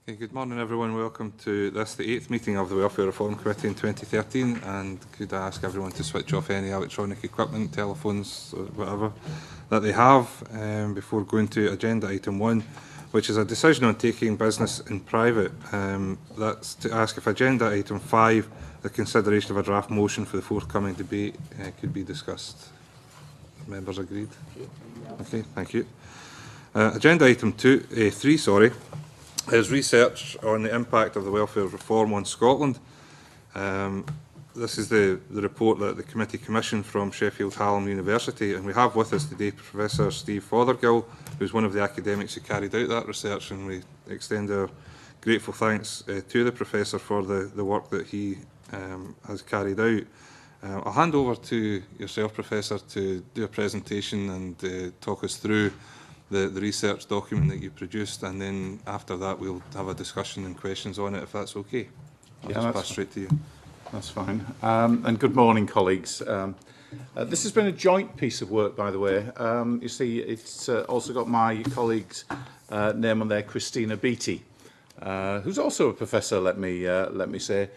Okay, good morning everyone. Welcome to the 8th meeting of the Welfare Reform Committee in 2013, and could I ask everyone to switch off any electronic equipment, telephones or whatever that they have before going to agenda item 1, which is a decision on taking business in private. That's to ask if agenda item 5, the consideration of a draft motion for the forthcoming debate, could be discussed. Members agreed? Okay, thank you. Agenda item 3, is research on the impact of the welfare reform on Scotland. This is the report that the committee commissioned from Sheffield Hallam University, and we have with us today Professor-Steve-Fothergill, who's one of the academics who carried out that research, and we extend our grateful thanks to the Professor for the work that he has carried out. I'll hand over to yourself, Professor, to do a presentation and talk us through the research document that you produced, and then after that we'll have a discussion and questions on it, if that's okay. I'll just pass straight to you. That's fine. And good morning, colleagues. This has been a joint piece of work, by the way. You see, it's also got my colleague's name on there, Christina Beattie, who's also a professor, let me say.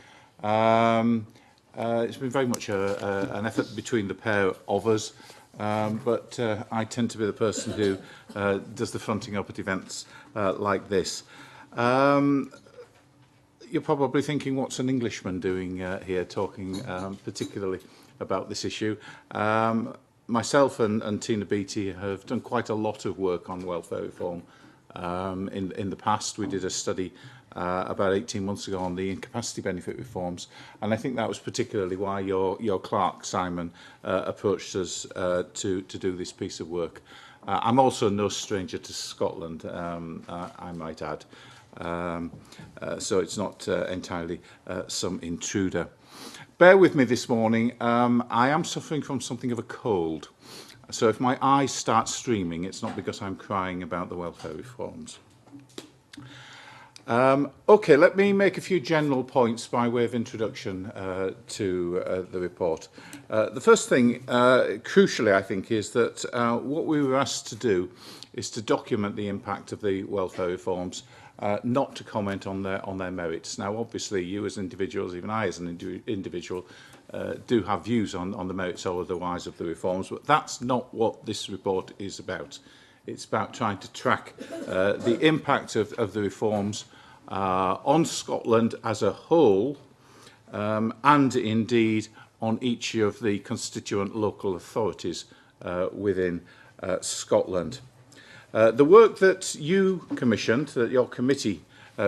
It's been very much an effort between the pair of us. But I tend to be the person who does the fronting up at events like this. You're probably thinking, what's an Englishman doing here talking particularly about this issue? Myself and Tina Beattie have done quite a lot of work on welfare reform. In the past, we did a study about 18 months ago on the incapacity benefit reforms, and I think that was particularly why your clerk, Simon, approached us to do this piece of work. I'm also no stranger to Scotland, I might add, so it's not entirely some intruder. Bear with me this morning. I am suffering from something of a cold, so if my eyes start streaming, it's not because I'm crying about the welfare reforms. Okay, let me make a few general points by way of introduction to the report. The first thing, crucially, I think, is that what we were asked to do is to document the impact of the welfare reforms, not to comment on their merits. Now, obviously, you as individuals, even I as an individual, do have views on the merits or otherwise of the reforms, but that's not what this report is about. It's about trying to track the impact of the reforms on Scotland as a whole, and indeed on each of the constituent local authorities within Scotland. The work that you commissioned, that your committee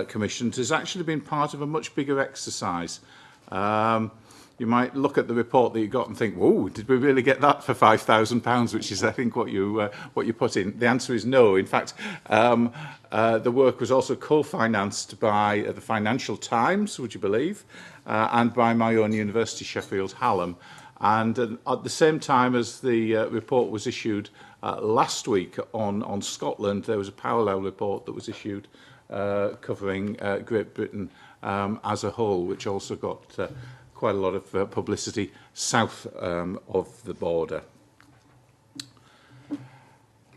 commissioned, has actually been part of a much bigger exercise. You might look at the report that you got and think, whoa, did we really get that for £5,000, which is, I think, what you put in. The answer is no. In fact, the work was also co-financed by the Financial Times, would you believe, and by my own university, Sheffield Hallam. And at the same time as the report was issued last week on Scotland, there was a parallel report that was issued covering Great Britain as a whole, which also got quite a lot of publicity south of the border.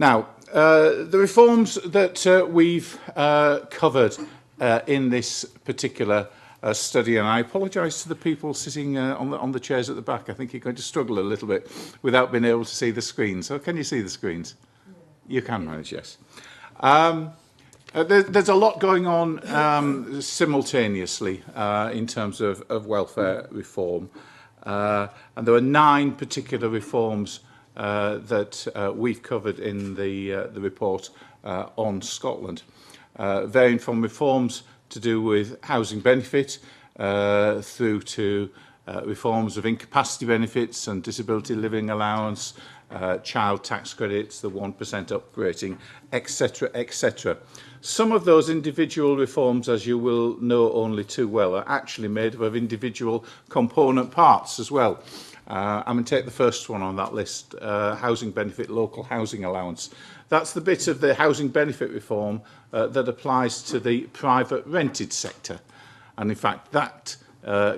Now, the reforms that we've covered in this particular study, and I apologise to the people sitting on the chairs at the back. I think you're going to struggle a little bit without being able to see the screens. So can you see the screens? Yeah. You can manage, yes. There's a lot going on simultaneously in terms of welfare reform, and there are 9 particular reforms that we've covered in the report on Scotland, varying from reforms to do with housing benefit through to reforms of incapacity benefits and disability living allowance, child tax credits, the 1% upgrading, etc., etc. Some of those individual reforms, as you will know only too well, are actually made up of individual component parts as well. I'm going to take the first one on that list, housing benefit, local housing allowance. That's the bit of the housing benefit reform that applies to the private rented sector. And in fact, that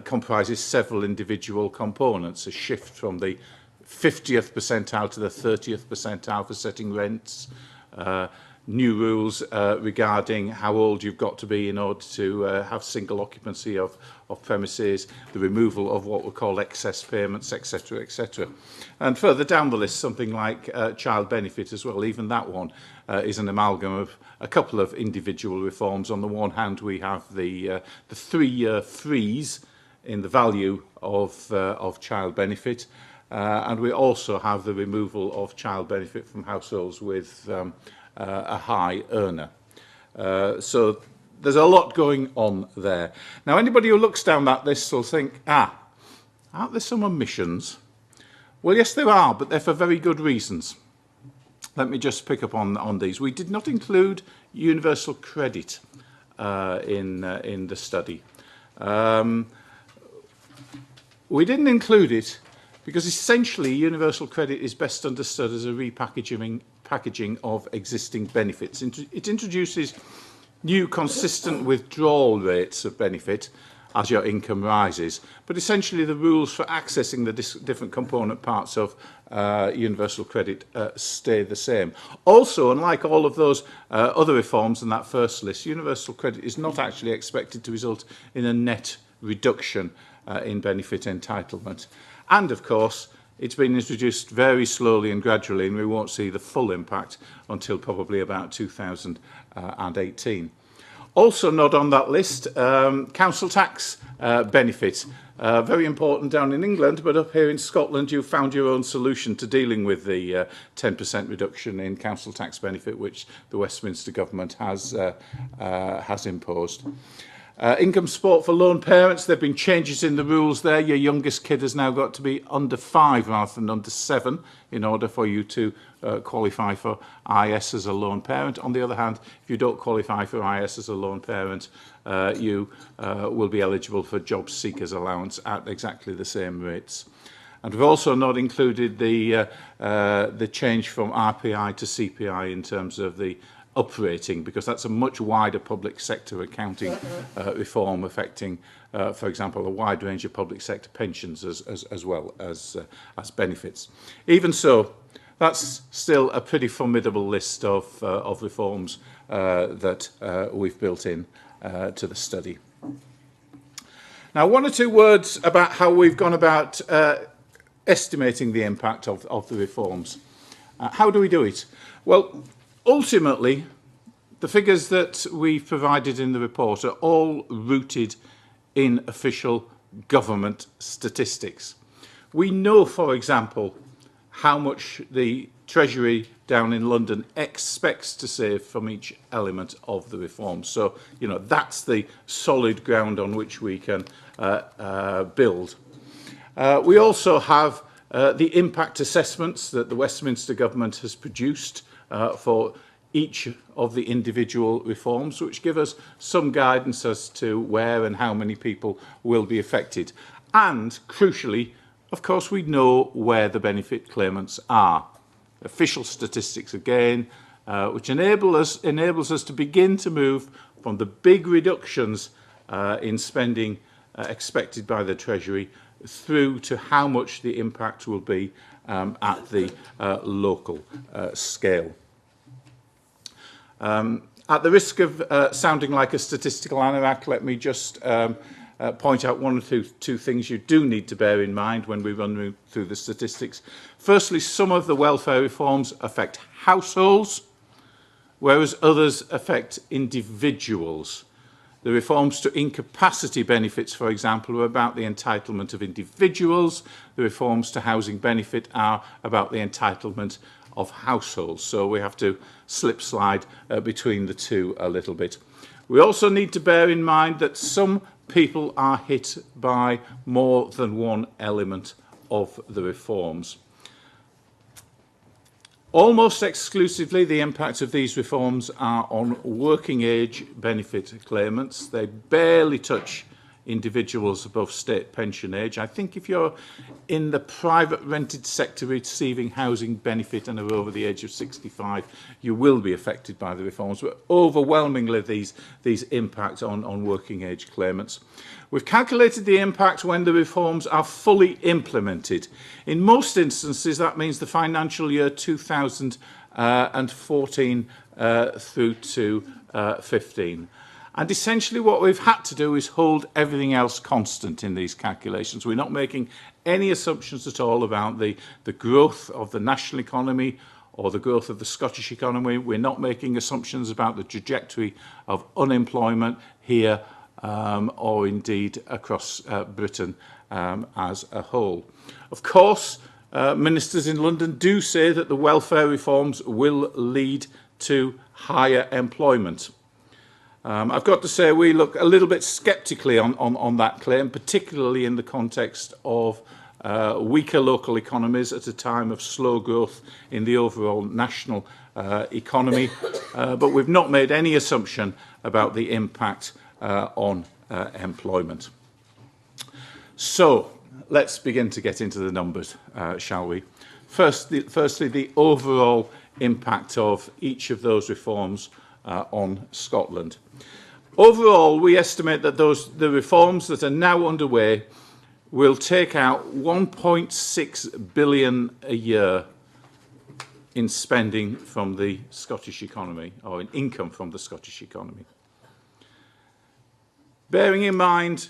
comprises several individual components, a shift from the 50th percentile to the 30th percentile for setting rents, new rules regarding how old you've got to be in order to have single occupancy of premises, the removal of what were called excess payments, etc., etc. And further down the list, something like child benefit as well. Even that one is an amalgam of a couple of individual reforms. On the one hand, we have the 3-year freeze in the value of child benefit, and we also have the removal of child benefit from households with a high earner. So there's a lot going on there. Now, anybody who looks down that list will think, aren't there some omissions? Well, yes, there are, but they're for very good reasons. Let me just pick up on these. We did not include universal credit in the study. We didn't include it because essentially universal credit is best understood as a packaging of existing benefits. It introduces new consistent withdrawal rates of benefit as your income rises, but essentially the rules for accessing the different component parts of universal credit stay the same. Also, unlike all of those other reforms in that first list, universal credit is not actually expected to result in a net reduction in benefit entitlement. And of course, it's been introduced very slowly and gradually, and we won't see the full impact until probably about 2018. Also not on that list, council tax benefit. Very important down in England, but up here in Scotland you found your own solution to dealing with the 10% reduction in council tax benefit which the Westminster government has imposed. Income support for lone parents, there have been changes in the rules there. Your youngest kid has now got to be under 5 rather than under 7 in order for you to qualify for IS as a lone parent. On the other hand, if you don't qualify for IS as a lone parent, you will be eligible for job seekers allowance at exactly the same rates. And we've also not included the change from RPI to CPI in terms of the uprating, because that's a much wider public sector accounting reform affecting, for example, a wide range of public sector pensions as well as benefits. Even so, that's still a pretty formidable list of reforms that we've built in to the study. Now, one or two words about how we've gone about estimating the impact of the reforms. How do we do it? Well, ultimately, the figures that we've provided in the report are all rooted in official government statistics. We know, for example, how much the Treasury down in London expects to save from each element of the reform. So, you know, that's the solid ground on which we can build. We also have the impact assessments that the Westminster government has produced for each of the individual reforms, which give us some guidance as to where and how many people will be affected. And, crucially, of course, we know where the benefit claimants are. Official statistics, again, which enables us to begin to move from the big reductions in spending expected by the Treasury through to how much the impact will be at the local scale. At the risk of sounding like a statistical anorak, let me just point out one or two things you do need to bear in mind when we run through the statistics. Firstly, some of the welfare reforms affect households, whereas others affect individuals. The reforms to incapacity benefits, for example, are about the entitlement of individuals. The reforms to housing benefit are about the entitlement of households. So we have to slip-slide between the two a little bit. We also need to bear in mind that some people are hit by more than one element of the reforms. Almost exclusively, the impact of these reforms are on working age benefit claimants. They barely touch individuals above state pension age. I think if you're in the private rented sector receiving housing benefit and are over the age of 65, you will be affected by the reforms, but overwhelmingly these impact on working age claimants. We've calculated the impact when the reforms are fully implemented. In most instances, that means the financial year 2018 and 14 through to 15. And essentially what we've had to do is hold everything else constant in these calculations. We're not making any assumptions at all about the growth of the national economy or the growth of the Scottish economy. We're not making assumptions about the trajectory of unemployment here or indeed across Britain as a whole. Of course, ministers in London do say that the welfare reforms will lead to higher employment. I've got to say we look a little bit sceptically on that claim, particularly in the context of weaker local economies at a time of slow growth in the overall national economy. But we've not made any assumption about the impact on employment. So let's begin to get into the numbers, shall we? Firstly, the overall impact of each of those reforms on Scotland. Overall, we estimate that the reforms that are now underway will take out 1.6 billion a year in spending from the Scottish economy, or in income from the Scottish economy. Bearing in mind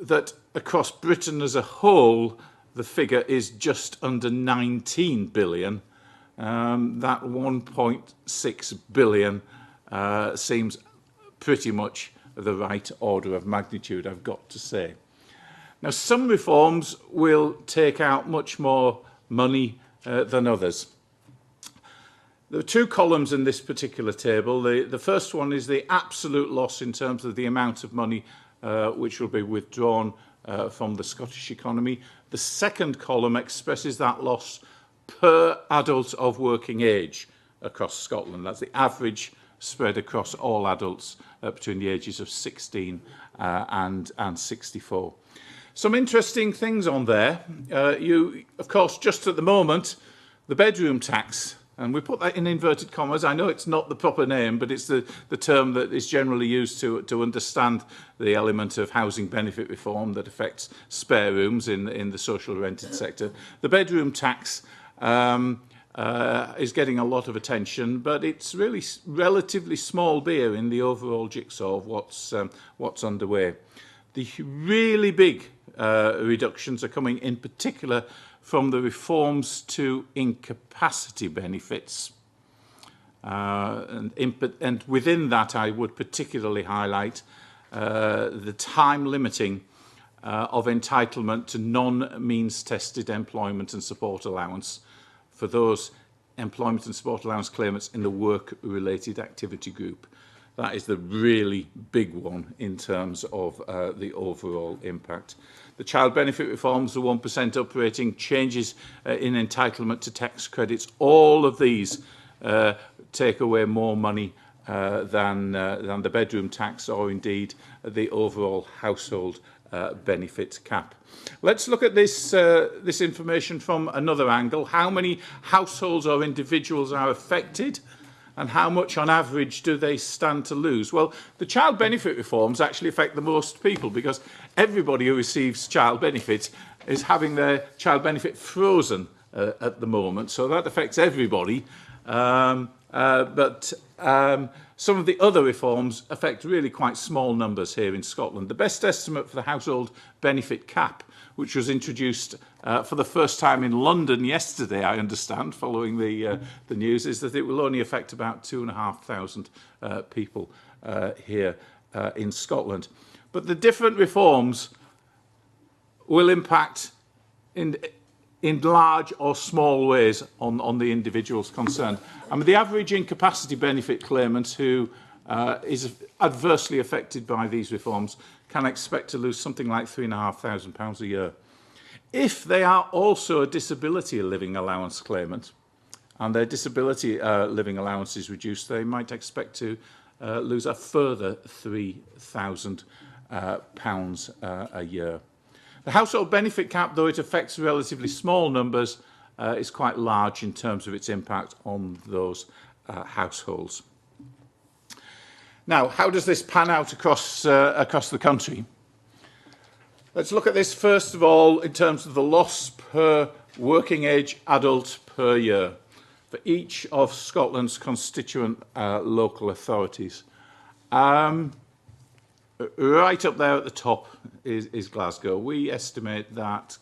that across Britain as a whole, the figure is just under 19 billion, that 1.6 billion seems pretty much the right order of magnitude, I've got to say. Now, some reforms will take out much more money than others. There are two columns in this particular table. The first one is the absolute loss in terms of the amount of money which will be withdrawn from the Scottish economy. The second column expresses that loss per adult of working age across Scotland. That's the average spread across all adults between the ages of 16 and 64. Some interesting things on there. Of course, just at the moment, the bedroom tax, and we put that in inverted commas. I know it's not the proper name, but it's the term that is generally used to understand the element of housing benefit reform that affects spare rooms in the social rented sector. The bedroom tax is getting a lot of attention, but it's really relatively small beer in the overall jigsaw of what's underway. The really big reductions are coming in particular from the reforms to incapacity benefits. And within that, I would particularly highlight the time limiting of entitlement to non-means tested employment and support allowance for those employment and support allowance claimants in the work-related activity group. That is the really big one in terms of the overall impact. The child benefit reforms, the 1% uprating, changes in entitlement to tax credits, all of these take away more money than the bedroom tax or indeed the overall household benefit cap. Let's look at this information from another angle. How many households or individuals are affected? And how much on average do they stand to lose? Well, the child benefit reforms actually affect the most people because everybody who receives child benefit is having their child benefit frozen at the moment. So that affects everybody. But some of the other reforms affect really quite small numbers here in Scotland. The best estimate for the household benefit cap, which was introduced for the first time in London yesterday, I understand, following the news, is that it will only affect about 2,500 people here in Scotland. But the different reforms will impact in large or small ways on the individuals concerned. I mean, the average incapacity benefit claimant who is adversely affected by these reforms can expect to lose something like £3,500 a year. If they are also a disability living allowance claimant and their disability living allowance is reduced, they might expect to lose a further £3,000 a year. The household benefit cap, though it affects relatively small numbers, is quite large in terms of its impact on those households. Now, how does this pan out across the country? Let's look at this first of all in terms of the loss per working age adult per year. for each of Scotland's constituent local authorities. Right up there at the top is Glasgow. We estimate that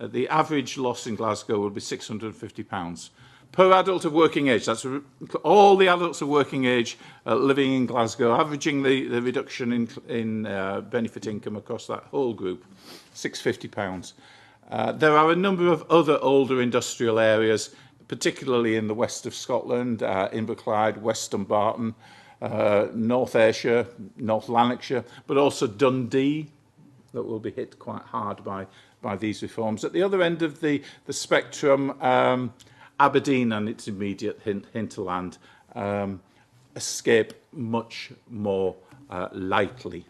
the average loss in Glasgow will be £650 per adult of working age. That's all the adults of working age living in Glasgow, averaging the reduction in benefit income across that whole group, £650. There are a number of other older industrial areas, particularly in the west of Scotland, Inverclyde, West Dumbarton, North Ayrshire, North Lanarkshire, but also Dundee, that will be hit quite hard by these reforms. At the other end of the spectrum, Aberdeen and its immediate hinterland escape much more lightly.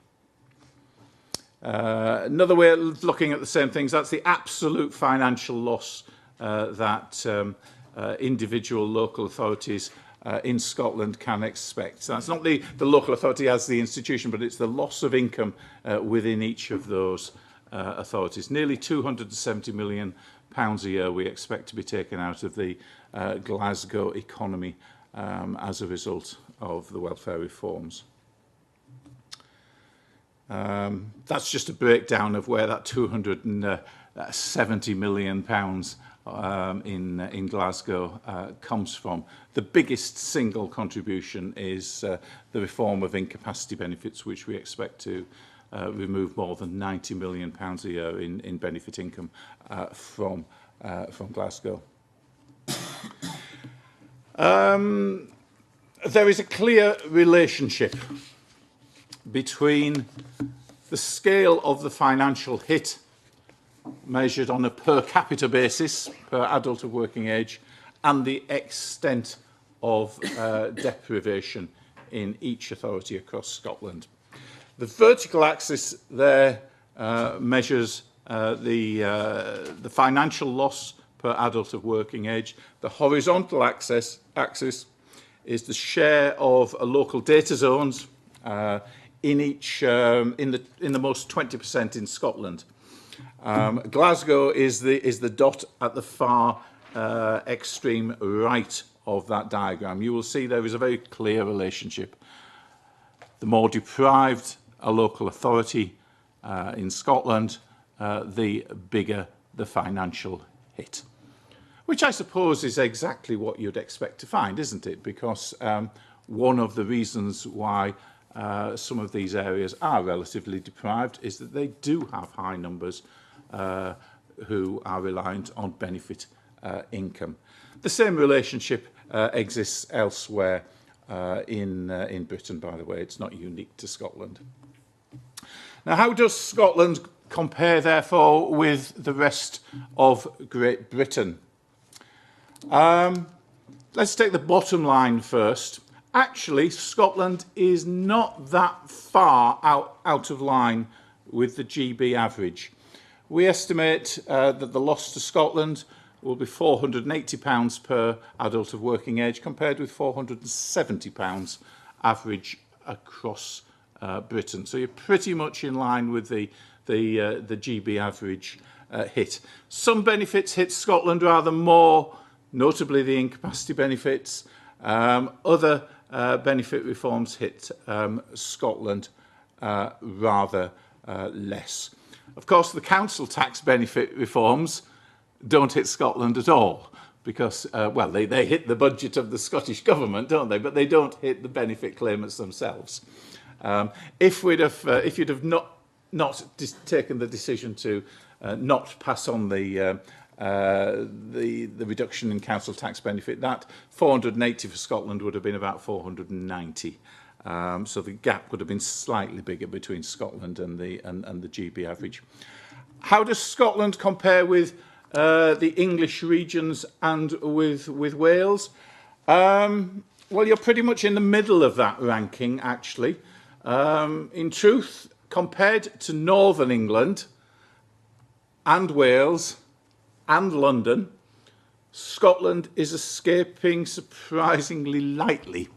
Another way of looking at the same things, that's the absolute financial loss that individual local authorities in Scotland can expect. So that's not the local authority as the institution, but it's the loss of income within each of those authorities. Nearly £270 million a year we expect to be taken out of the Glasgow economy as a result of the welfare reforms. That's just a breakdown of where that £270 million in Glasgow comes from. The biggest single contribution is the reform of incapacity benefits, which we expect to remove more than £90 million a year in benefit income from Glasgow. There is a clear relationship between the scale of the financial hit measured on a per capita basis, per adult of working age, and the extent of deprivation in each authority across Scotland. The vertical axis there measures the financial loss per adult of working age. The horizontal axis is the share of local data zones in each in the most 20% in Scotland. Glasgow is the dot at the far extreme right of that diagram. You will see there is a very clear relationship. The more deprived a local authority in Scotland, the bigger the financial hit. Which I suppose is exactly what you'd expect to find, isn't it? Because one of the reasons why some of these areas are relatively deprived is that they do have high numbers who are reliant on benefit income. The same relationship exists elsewhere in Britain, by the way. It's not unique to Scotland. Now, how does Scotland compare, therefore, with the rest of Great Britain? Let's take the bottom line first. Actually, Scotland is not that far out of line with the GB average. We estimate that the loss to Scotland will be £480 per adult of working age, compared with £470 average across Britain. So you're pretty much in line with the GB average hit. Some benefits hit Scotland rather more, notably the incapacity benefits. Other benefit reforms hit Scotland rather less. Of course, the council tax benefit reforms don't hit Scotland at all, because, well, they hit the budget of the Scottish Government, don't they? But they don't hit the benefit claimants themselves. If you'd have not taken the decision to not pass on the reduction in council tax benefit, that 480 for Scotland would have been about 490. So the gap would have been slightly bigger between Scotland and the GB average. How does Scotland compare with the English regions and with Wales? Well, you're pretty much in the middle of that ranking, actually. In truth, compared to Northern England and Wales and London, Scotland is escaping surprisingly lightly.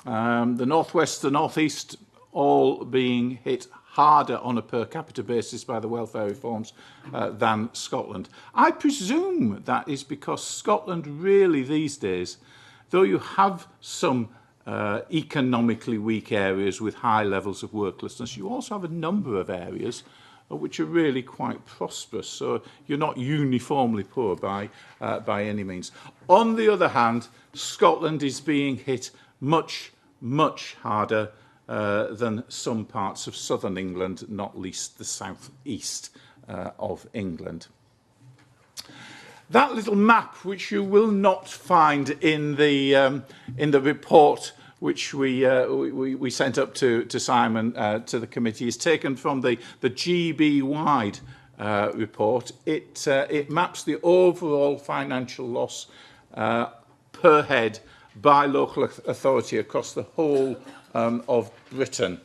The northwest, the northeast, all being hit harder on a per capita basis by the welfare reforms than Scotland. I presume that is because Scotland really these days, though you have some economically weak areas with high levels of worklessness, you also have a number of areas which are really quite prosperous. So you're not uniformly poor by any means. On the other hand, Scotland is being hit much, much harder than some parts of southern England, not least the southeast of England. That little map, which you will not find in the report which we sent up to Simon, to the committee, is taken from the GB-wide report. It maps the overall financial loss per head by local authority across the whole of Britain.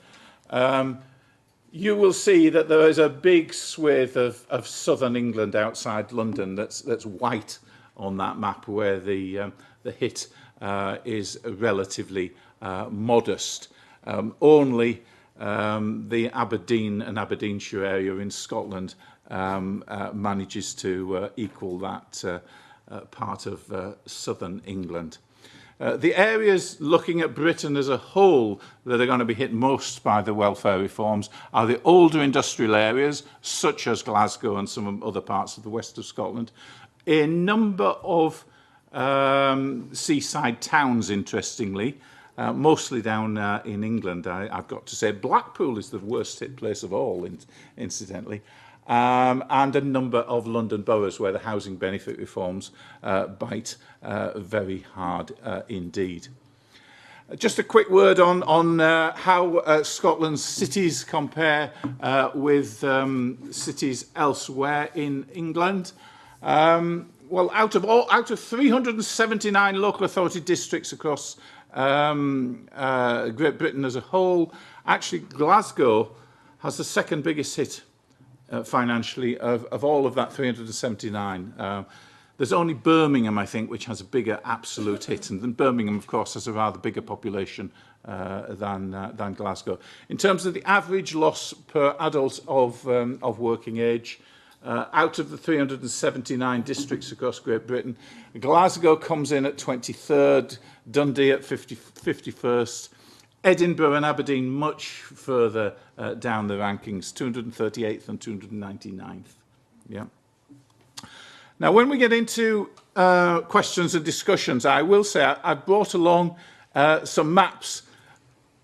You will see that there is a big swathe of southern England outside London that's white on that map, where the hit is relatively modest. Only the Aberdeen and Aberdeenshire area in Scotland manages to equal that part of southern England. The areas looking at Britain as a whole that are going to be hit most by the welfare reforms are the older industrial areas, such as Glasgow and some other parts of the west of Scotland. A number of seaside towns, interestingly, mostly down in England. I've got to say Blackpool is the worst hit place of all, incidentally. And a number of London boroughs where the housing benefit reforms bite very hard indeed. Just a quick word on how Scotland's cities compare with cities elsewhere in England. Well, out of 379 local authority districts across Great Britain as a whole, actually Glasgow has the second biggest hit financially of all of that 379. There's only Birmingham, I think, which has a bigger absolute hit, and then Birmingham, of course, has a rather bigger population than Glasgow. In terms of the average loss per adult of working age, out of the 379 districts across Great Britain, Glasgow comes in at 23rd, Dundee at 51st, Edinburgh and Aberdeen much further down the rankings, 238th and 299th. Yeah. Now, when we get into questions and discussions, I will say I've brought along some maps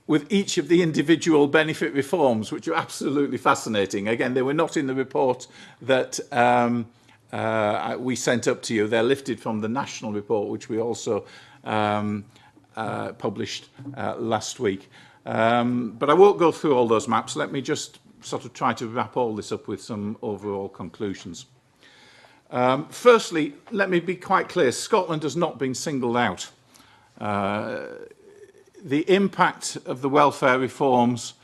with each of the individual benefit reforms, which are absolutely fascinating. Again, they were not in the report that we sent up to you. They're lifted from the national report, which we also published last week. But I won't go through all those maps. Let me just sort of try to wrap all this up with some overall conclusions. Firstly, let me be quite clear. Scotland has not been singled out. The impact of the welfare reforms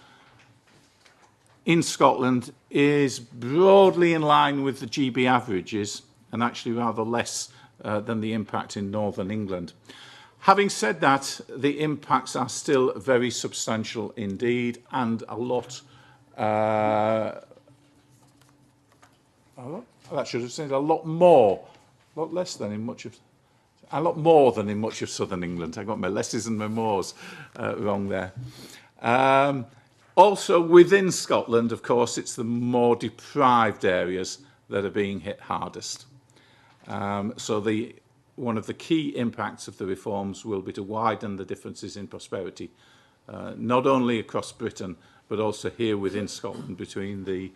in Scotland is broadly in line with the GB averages, and actually rather less than the impact in Northern England. Having said that, the impacts are still very substantial indeed, and a lot, that should have said a lot more, a lot less than in much of, a lot more than in much of southern England. I got my lesses and my mores wrong there. Also within Scotland, of course, it's the more deprived areas that are being hit hardest. So one of the key impacts of the reforms will be to widen the differences in prosperity, not only across Britain, but also here within Scotland between the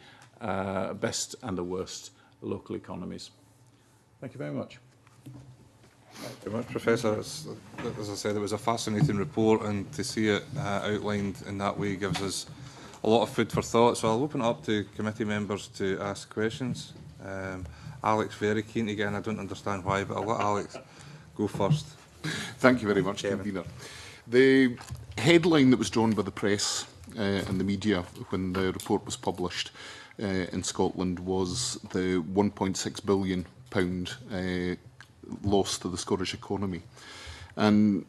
best and the worst local economies. Thank you very much. Thank you very much, Professor. As I said, it was a fascinating report, and to see it outlined in that way gives us a lot of food for thought. So I'll open it up to committee members to ask questions. Alex, very keen to get in. I don't understand why, but I'll let Alex go first. Thank you very much, Convener. The headline that was drawn by the press and the media when the report was published in Scotland was the £1.6 billion loss to the Scottish economy. And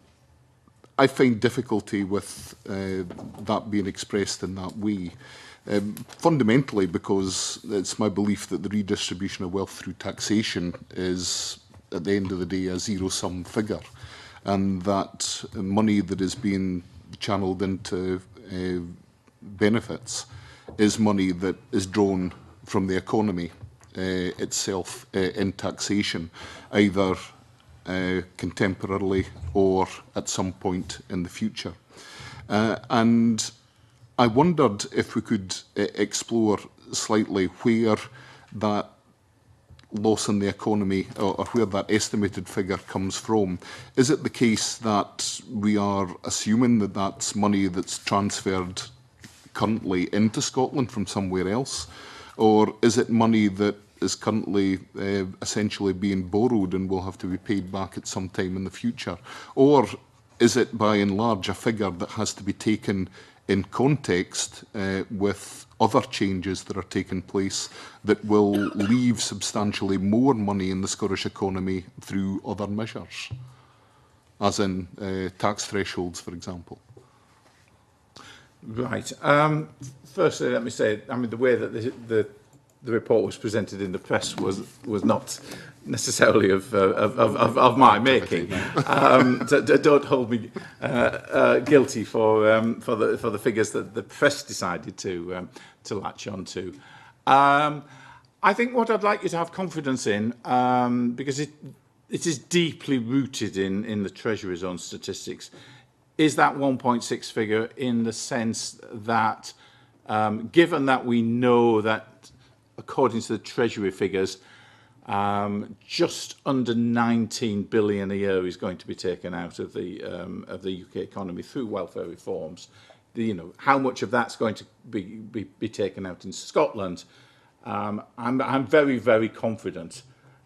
I find difficulty with that being expressed in that way. Fundamentally because it's my belief that the redistribution of wealth through taxation is, at the end of the day, a zero-sum figure, and that money that is being channeled into benefits is money that is drawn from the economy itself in taxation, either contemporarily or at some point in the future. And I wondered if we could explore slightly where that loss in the economy or where that estimated figure comes from. Is it the case that we are assuming that that's money that's transferred currently into Scotland from somewhere else? Or is it money that is currently essentially being borrowed and will have to be paid back at some time in the future? Or is it by and large a figure that has to be taken in context with other changes that are taking place that will leave substantially more money in the Scottish economy through other measures, as in tax thresholds, for example? Right. Firstly, let me say, I mean, the way that the report was presented in the press was not necessarily of my making. Don't hold me guilty for the figures that the press decided to latch on to. I think what I'd like you to have confidence in, because it is deeply rooted in the Treasury's own statistics, is that 1.6 figure, in the sense that, given that we know that, according to the Treasury figures, just under 19 billion a year is going to be taken out of the UK economy through welfare reforms. How much of that's going to be taken out in Scotland? I'm very, very confident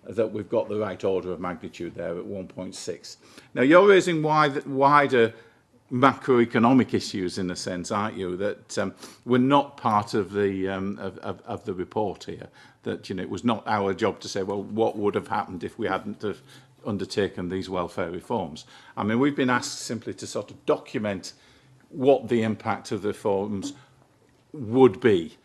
that we've got the right order of magnitude there at 1.6. Now, you're raising wider macroeconomic issues, in a sense, aren't you? That were not part of the report here. That it was not our job to say, well, what would have happened if we hadn't have undertaken these welfare reforms? I mean, we've been asked simply to sort of document what the impact of the reforms would be,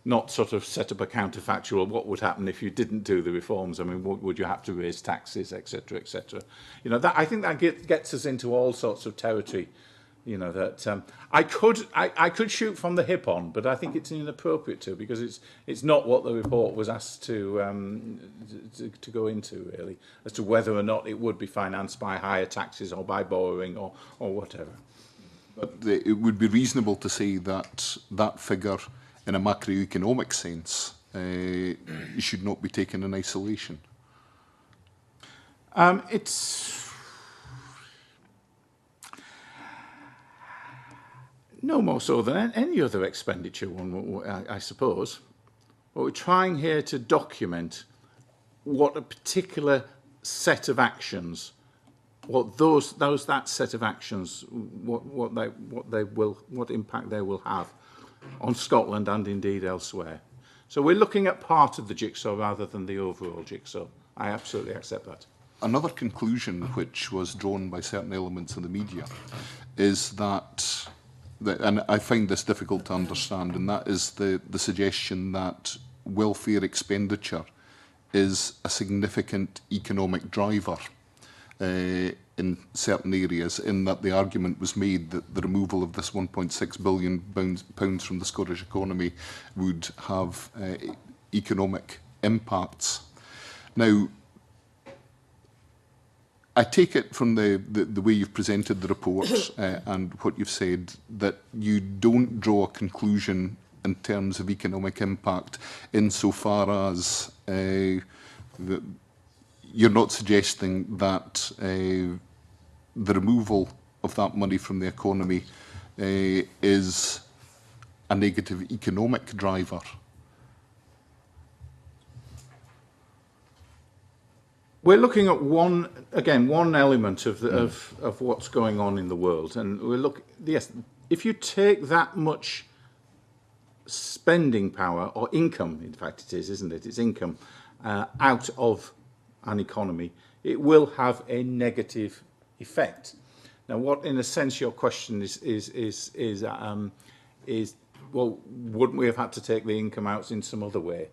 not sort of set up a counterfactual what would happen if you didn't do the reforms. I mean, would you have to raise taxes, etc., etc. I think that gets us into all sorts of territory. That I could shoot from the hip on, but I think it's inappropriate to, because it's not what the report was asked to go into, really, as to whether or not it would be financed by higher taxes or by borrowing or whatever. But it would be reasonable to say that that figure, in a macroeconomic sense, should not be taken in isolation. It's no more so than any other expenditure, I suppose. But we're trying here to document what a particular set of actions, what that set of actions, what impact they will have on Scotland and indeed elsewhere. So we're looking at part of the jigsaw rather than the overall jigsaw. I absolutely accept that. Another conclusion which was drawn by certain elements of the media is that, and I find this difficult to understand, and that is the suggestion that welfare expenditure is a significant economic driver in certain areas, in that the argument was made that the removal of this £1.6 billion from the Scottish economy would have economic impacts. Now, I take it from the way you've presented the report and what you've said that you don't draw a conclusion in terms of economic impact insofar as you're not suggesting that the removal of that money from the economy is a negative economic driver. We're looking at one element of what's going on in the world, and yes, if you take that much spending power or income, in fact it is, isn't it? It's income out of an economy, it will have a negative effect. Now, what in a sense your question is well, wouldn't we have had to take the income out in some other way?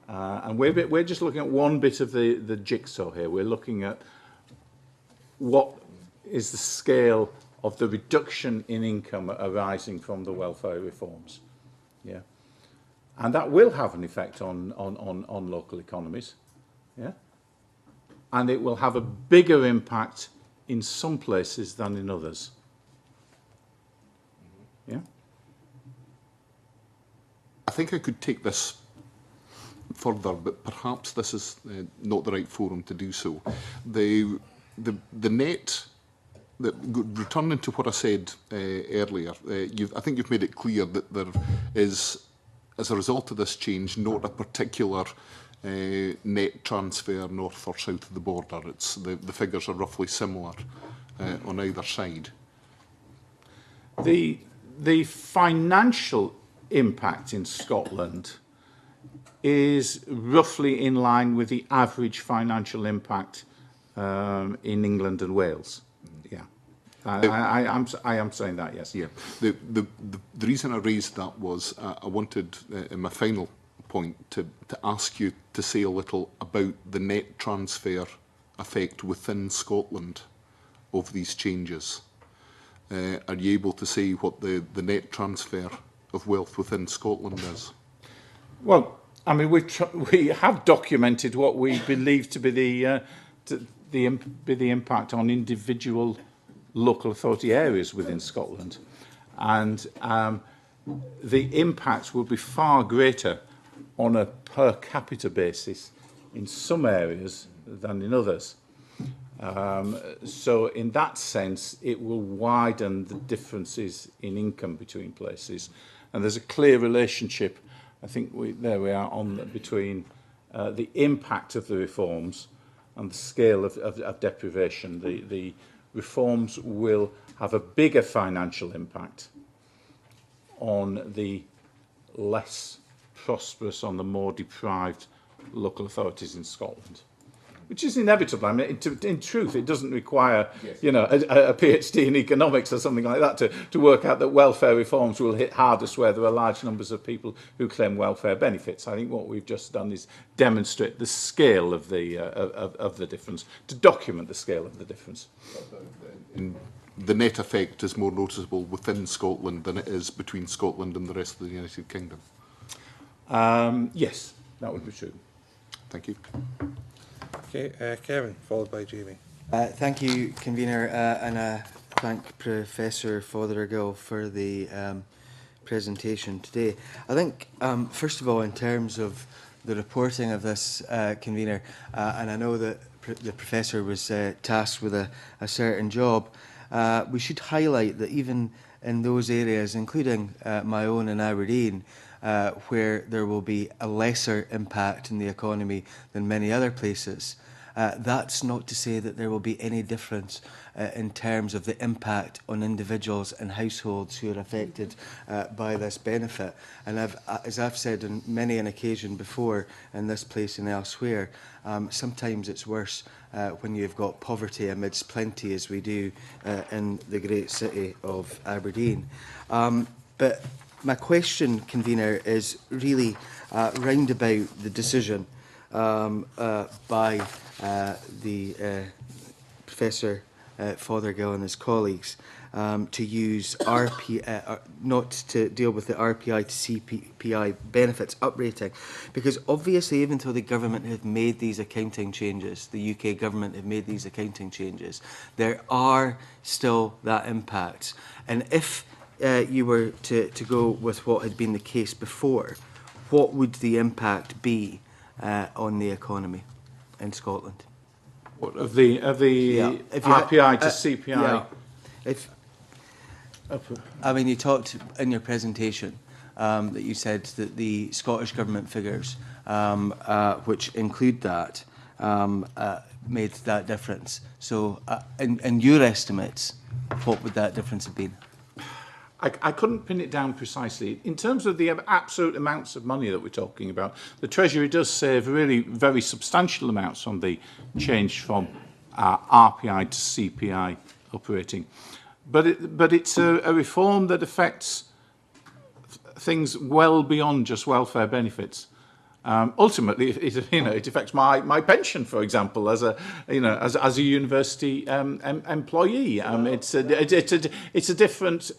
And we're just looking at one bit of the jigsaw here. We're looking at what is the scale of the reduction in income arising from the welfare reforms. Yeah, and that will have an effect on local economies. Yeah, and it will have a bigger impact in some places than in others. Yeah. I think I could take this further, but perhaps this is not the right forum to do so. The net, returning to what I said earlier, I think you've made it clear that there is, as a result of this change, not a particular net transfer north or south of the border. It's the figures are roughly similar on either side. The financial impact in Scotland is roughly in line with the average financial impact in England and Wales. Yeah, I am saying that, yes. Yeah. The reason I raised that was I wanted, in my final point, to ask you to say a little about the net transfer effect within Scotland of these changes. Are you able to say what the net transfer of wealth within Scotland is? Well, I mean, we have documented what we believe to be the impact on individual local authority areas within Scotland, and the impact will be far greater on a per capita basis in some areas than in others. So in that sense, it will widen the differences in income between places. And there's a clear relationship, I think there we are, between the impact of the reforms and the scale of deprivation. The reforms will have a bigger financial impact on the less prosperous, on the more deprived local authorities in Scotland, which is inevitable. I mean, in truth, it doesn't require, you know, a PhD in economics or something like that to work out that welfare reforms will hit hardest where there are large numbers of people who claim welfare benefits. I think what we've just done is demonstrate the scale of the difference, to document the scale of the difference. The net effect is more noticeable within Scotland than it is between Scotland and the rest of the United Kingdom. Yes, that would be true. Thank you. Okay, Kevin, followed by Jamie. Thank you, Convener, and I thank Professor-Fothergill for the presentation today. I think, first of all, in terms of the reporting of this, Convener, and I know that the Professor was tasked with a certain job, we should highlight that even in those areas, including my own in Aberdeen, where there will be a lesser impact in the economy than many other places, that's not to say that there will be any difference in terms of the impact on individuals and households who are affected by this benefit. And as I've said on many an occasion before in this place and elsewhere, sometimes it's worse when you've got poverty amidst plenty, as we do in the great city of Aberdeen. But my question, Convener, is really round about the decision by the Professor-Fothergill and his colleagues to use not to deal with the RPI to CPI benefits uprating, because obviously even though the government have made these accounting changes, the UK government have made these accounting changes, there are still that impact. And if you were to go with what had been the case before, what would the impact be on the economy in Scotland? What, of the RPI to CPI? Yeah. I mean, you talked in your presentation that you said that the Scottish Government figures, which include that, made that difference. So, in your estimates, what would that difference have been? I couldn't pin it down precisely. In terms of the absolute amounts of money that we're talking about, the Treasury does save really very substantial amounts on the change from RPI to CPI operating. But it's a reform that affects things well beyond just welfare benefits. Ultimately, it affects my pension, for example, as a university employee. It's a different,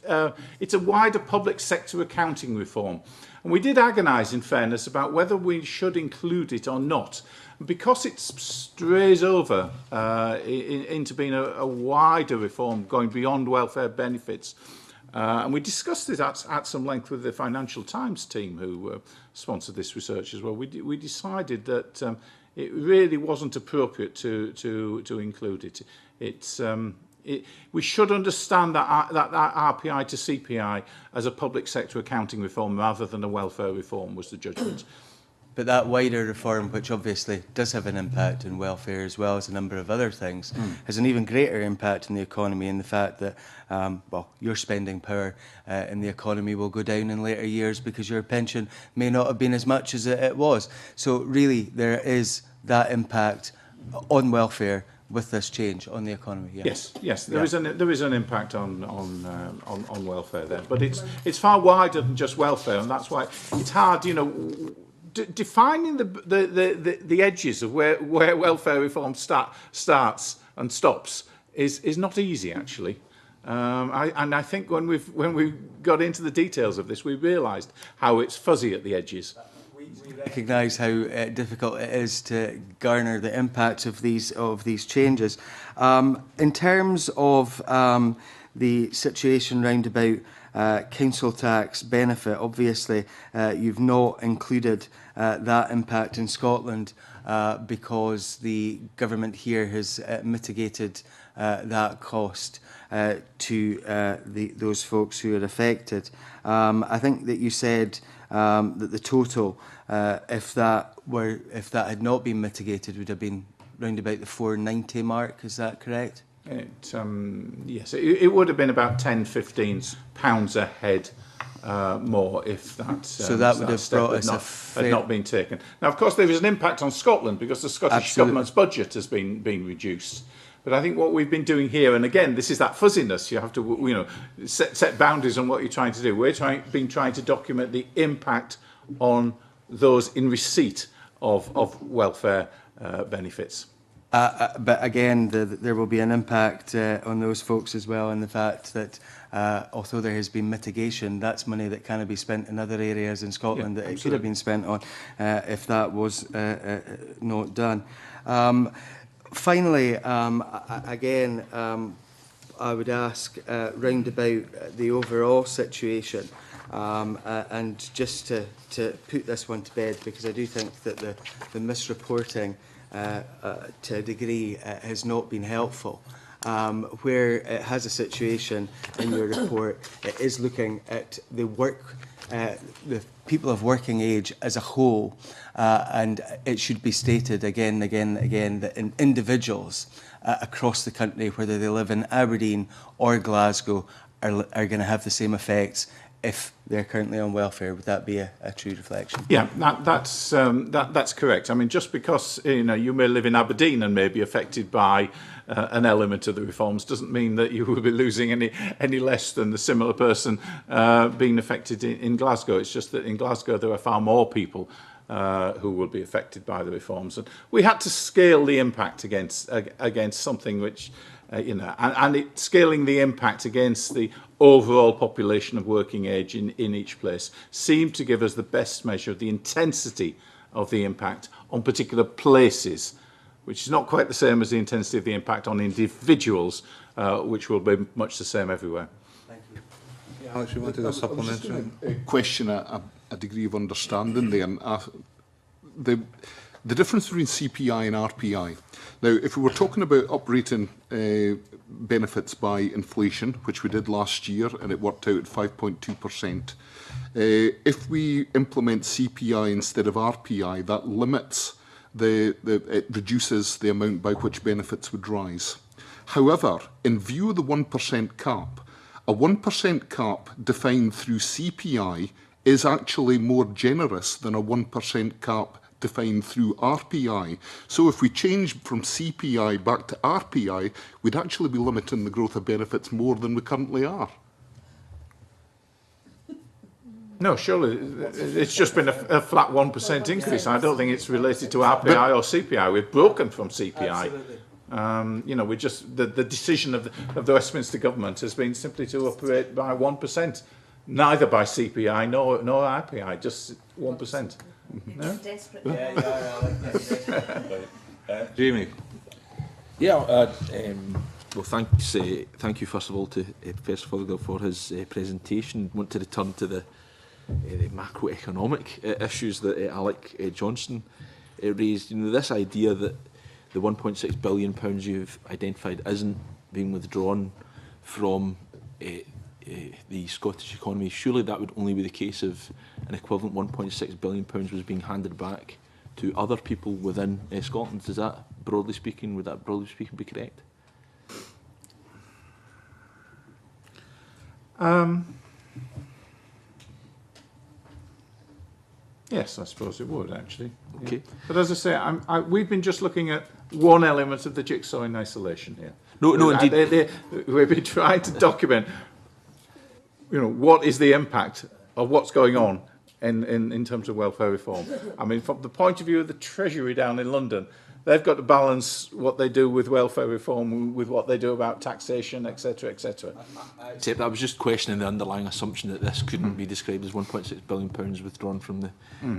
it's a wider public sector accounting reform, and we did agonise, in fairness, about whether we should include it or not, because it strays over into being a wider reform going beyond welfare benefits. And we discussed it at some length with the Financial Times team who sponsored this research as well. We decided that it really wasn't appropriate to include it. We should understand that RPI to CPI as a public sector accounting reform rather than a welfare reform was the judgment. But that wider reform, which obviously does have an impact on welfare as well as a number of other things, has an even greater impact on the economy in the fact that, well, your spending power in the economy will go down in later years because your pension may not have been as much as it was. So really, there is that impact on welfare with this change on the economy. Yeah. Yes, there is an impact on welfare there, but it's far wider than just welfare, and that's why it's hard, defining the edges of where welfare reform starts and stops is not easy, actually. And I think when we got into the details of this, we realised how it's fuzzy at the edges. We recognise how difficult it is to garner the impact of these changes. In terms of the situation round about council tax benefit, obviously you've not included that impact in Scotland because the government here has mitigated that cost to those folks who are affected. I think that you said that the total, if that had not been mitigated, would have been round about the 490 mark. Is that correct? Yes, it would have been about £10–15 a head more if that. So that would have brought us had not been taken. Now, of course, there is an impact on Scotland because the Scottish government's budget has been reduced. But I think what we've been doing here, and again, this is that fuzziness. You have to, set boundaries on what you're trying to do. We're been trying to document the impact on those in receipt of welfare benefits. But again, there will be an impact on those folks as well, in the fact that although there has been mitigation, that's money that can be spent in other areas in Scotland that it could have been spent on if that was not done. Finally, again, I would ask round about the overall situation, and just to put this one to bed, because I do think that the misreporting to a degree has not been helpful. Where it has a situation in your report, it is looking at the people of working age as a whole, and it should be stated again and again and again that individuals across the country, whether they live in Aberdeen or Glasgow, are going to have the same effects if they're currently on welfare. Would that be a true reflection? Yeah, that's correct. I mean, just because you may live in Aberdeen and may be affected by an element of the reforms doesn't mean that you will be losing any less than the similar person being affected in Glasgow. It's just that in Glasgow there are far more people who will be affected by the reforms, and we had to scale the impact against something which. Scaling the impact against the overall population of working age in each place seemed to give us the best measure of the intensity of the impact on particular places, which is not quite the same as the intensity of the impact on individuals, which will be much the same everywhere. Thank you. Yeah, Alex, you wanted a supplementary? Question a degree of understanding there. And, the difference between CPI and RPI. Now, if we were talking about uprating benefits by inflation, which we did last year, and it worked out at 5.2%, if we implement CPI instead of RPI, that limits it reduces the amount by which benefits would rise. However, in view of the 1% cap, a 1% cap defined through CPI is actually more generous than a 1% cap defined through RPI. So if we change from CPI back to RPI, we'd actually be limiting the growth of benefits more than we currently are. No, surely it's just been a flat 1% increase. I don't think it's related to RPI or CPI. We've broken from CPI. Absolutely. You know, we just the decision of the Westminster government has been simply to operate by 1%, neither by CPI nor RPI, just 1%. No? Desperate. Jamie. Yeah, well, thank you first of all to Professor-Fothergill for his presentation. I want to return to the macroeconomic issues that Alec Johnson raised. You know, this idea that the £1.6 billion you've identified isn't being withdrawn from the Scottish economy, surely that would only be the case if an equivalent £1.6 billion was being handed back to other people within Scotland. Is that, broadly speaking, would that broadly speaking be correct? Yes, I suppose it would, actually. Okay. Yeah. But as I say, we've been just looking at one element of the jigsaw in isolation here. No, indeed. We've been trying to document, you know, what is the impact of what's going on in terms of welfare reform. I mean, from the point of view of the Treasury down in London, they've got to balance what they do with welfare reform with what they do about taxation, etc., etc. Except I was just questioning the underlying assumption that this couldn't be described as £1.6 billion withdrawn from the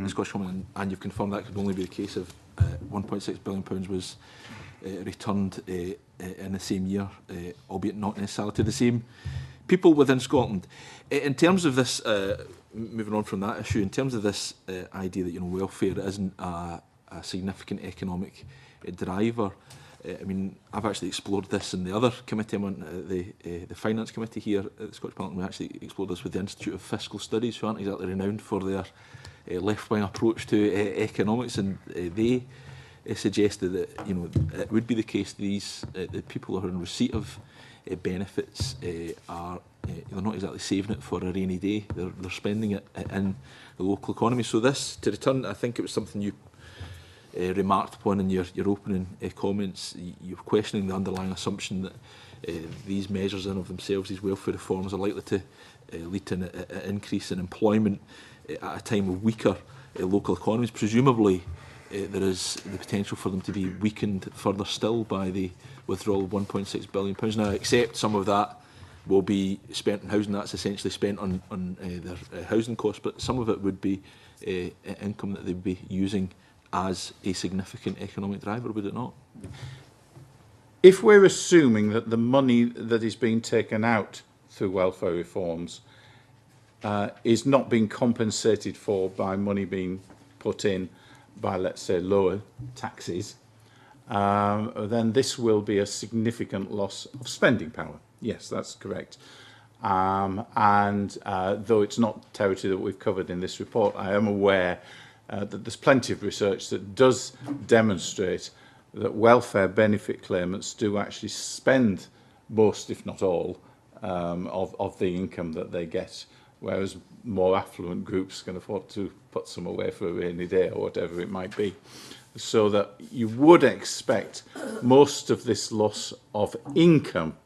Scottish Government, and you've confirmed that could only be the case if £1.6 billion was returned in the same year, albeit not necessarily to the same people within Scotland. In terms of this, moving on from that issue, in terms of this idea that, you know, welfare isn't a significant economic driver. I mean, I've actually explored this in the other committee, I'm on the Finance Committee here at the Scottish Parliament. We actually explored this with the Institute of Fiscal Studies, who aren't exactly renowned for their left-wing approach to economics, and they suggested that, you know, it would be the case the people who are in receipt of benefits are they're not exactly saving it for a rainy day. They're spending it in the local economy. So this, to return, I think it was something you remarked upon in your opening comments. You're questioning the underlying assumption that these measures in of themselves, these welfare reforms, are likely to lead to an increase in employment at a time of weaker local economies. Presumably, there is the potential for them to be weakened further still by the withdrawal of £1.6 billion. Now, I accept some of that will be spent on housing. That's essentially spent on their housing costs, but some of it would be income that they would be using as a significant economic driver, would it not? If we're assuming that the money that is being taken out through welfare reforms is not being compensated for by money being put in by, let's say, lower taxes, then this will be a significant loss of spending power. Yes, that's correct. Though it's not territory that we've covered in this report, I am aware that there's plenty of research that does demonstrate that welfare benefit claimants do actually spend most, if not all, of the income that they get, whereas more affluent groups can afford to put some away for a rainy day or whatever it might be. So that you would expect most of this loss of income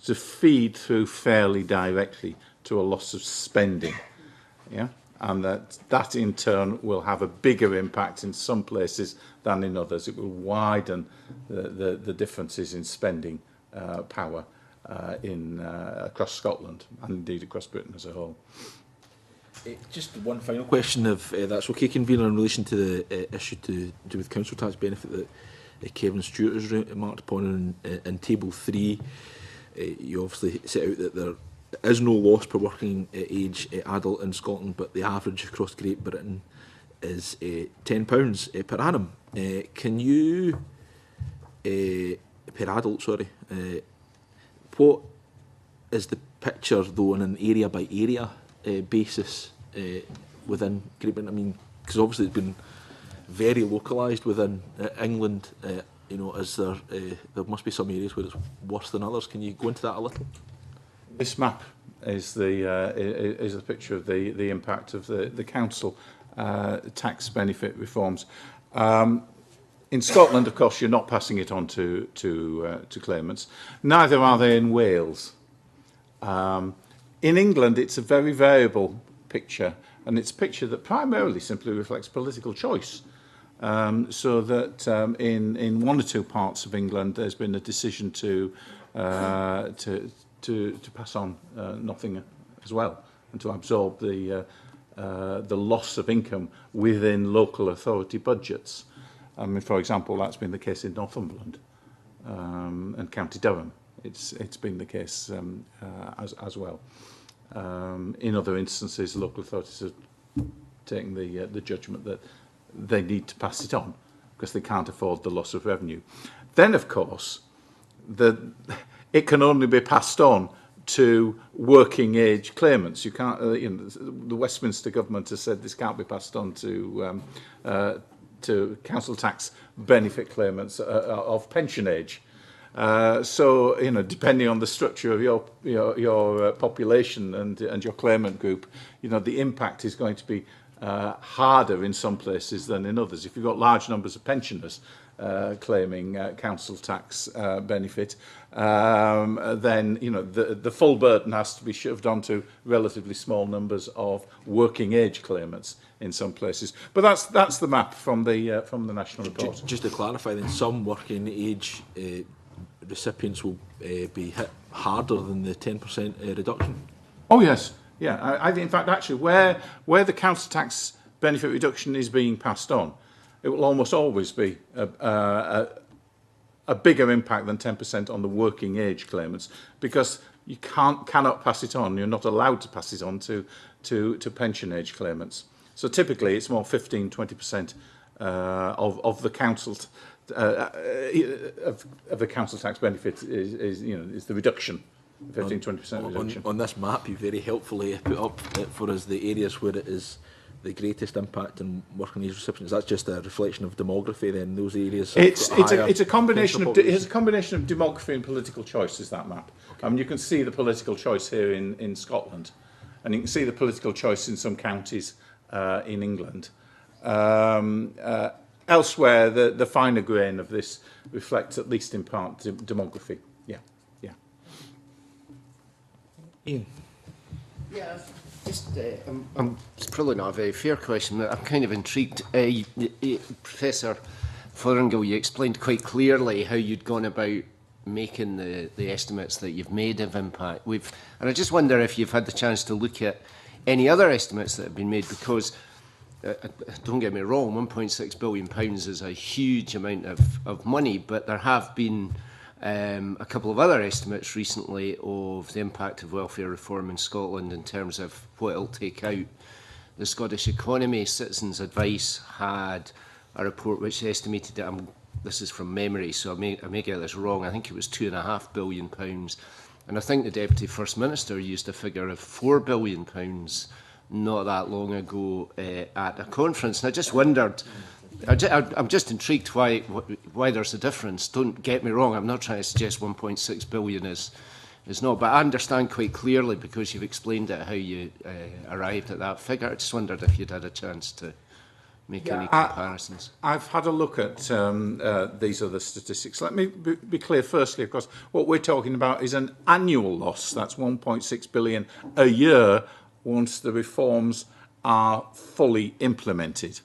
to feed through fairly directly to a loss of spending. Yeah? And that in turn will have a bigger impact in some places than in others. It will widen the differences in spending power across Scotland and indeed across Britain as a whole. Just one final question, if that's okay, Convener, in relation to the issue to do with council tax benefit that Kevin Stewart has remarked upon in Table 3. You obviously set out that there is no loss per working age adult in Scotland, but the average across Great Britain is £10 per annum. Can you, per adult, sorry, what is the picture though on an area by area basis within Great Britain? I mean, because obviously it's been very localised within England. You know, is there must be some areas where it's worse than others. Can you go into that a little? This map is the picture of the impact of the council tax benefit reforms. In Scotland, of course, you're not passing it on to claimants. Neither are they in Wales. In England, it's a very variable picture, and it's a picture that primarily simply reflects political choice. So that in one or two parts of England, there's been a decision to pass on nothing as well, and to absorb the loss of income within local authority budgets. I mean, for example, that's been the case in Northumberland and County Durham. It's been the case as well. In other instances, local authorities are taking the judgment that they need to pass it on because they can't afford the loss of revenue. Then, of course, it can only be passed on to working age claimants. You can't. The Westminster government has said this can't be passed on to council tax benefit claimants of pension age. So, depending on the structure of your population and your claimant group, the impact is going to be harder in some places than in others. If you've got large numbers of pensioners claiming council tax benefit, then the full burden has to be shoved onto relatively small numbers of working age claimants in some places. But that's the map from the national report. Just to clarify, then, some working age recipients will be hit harder than the 10% reduction. Oh yes, yeah. In fact, actually, where the council tax benefit reduction is being passed on, it will almost always be a bigger impact than 10% on the working age claimants, because you cannot pass it on. You're not allowed to pass it on to pension age claimants. So typically, it's more 15-20% of the council of the council tax benefit is the reduction. 15-20% reduction. On this map, you very helpfully put up for us the areas where it is the greatest impact on working age recipients. That's just a reflection of demography. Then those areas. It's a combination of demography and political choice. Is that map? Okay. I mean, you can see the political choice here in Scotland, and you can see the political choice in some counties in England. Elsewhere, the finer grain of this reflects, at least in part, demography. Yeah. Ian. Yeah, just it's probably not a very fair question, but I'm kind of intrigued. Professor-Forthergill, you explained quite clearly how you'd gone about making the estimates that you've made of impact. And I just wonder if you've had the chance to look at any other estimates that have been made, because don't get me wrong, £1.6 billion is a huge amount of money, but there have been a couple of other estimates recently of the impact of welfare reform in Scotland in terms of what it'll take out the Scottish economy. Citizens Advice had a report which estimated it, this is from memory, so I may get this wrong, I think it was £2.5 billion. And I think the Deputy First Minister used a figure of £4 billion not that long ago at a conference. And I just wondered, I'm just intrigued why there's a difference. Don't get me wrong, I'm not trying to suggest 1.6 billion is not, but I understand quite clearly, because you've explained it, how you arrived at that figure. I just wondered if you'd had a chance to make any comparisons. I've had a look at these other statistics. Let me be clear firstly, of course, what we're talking about is an annual loss. That's 1.6 billion a year once the reforms are fully implemented.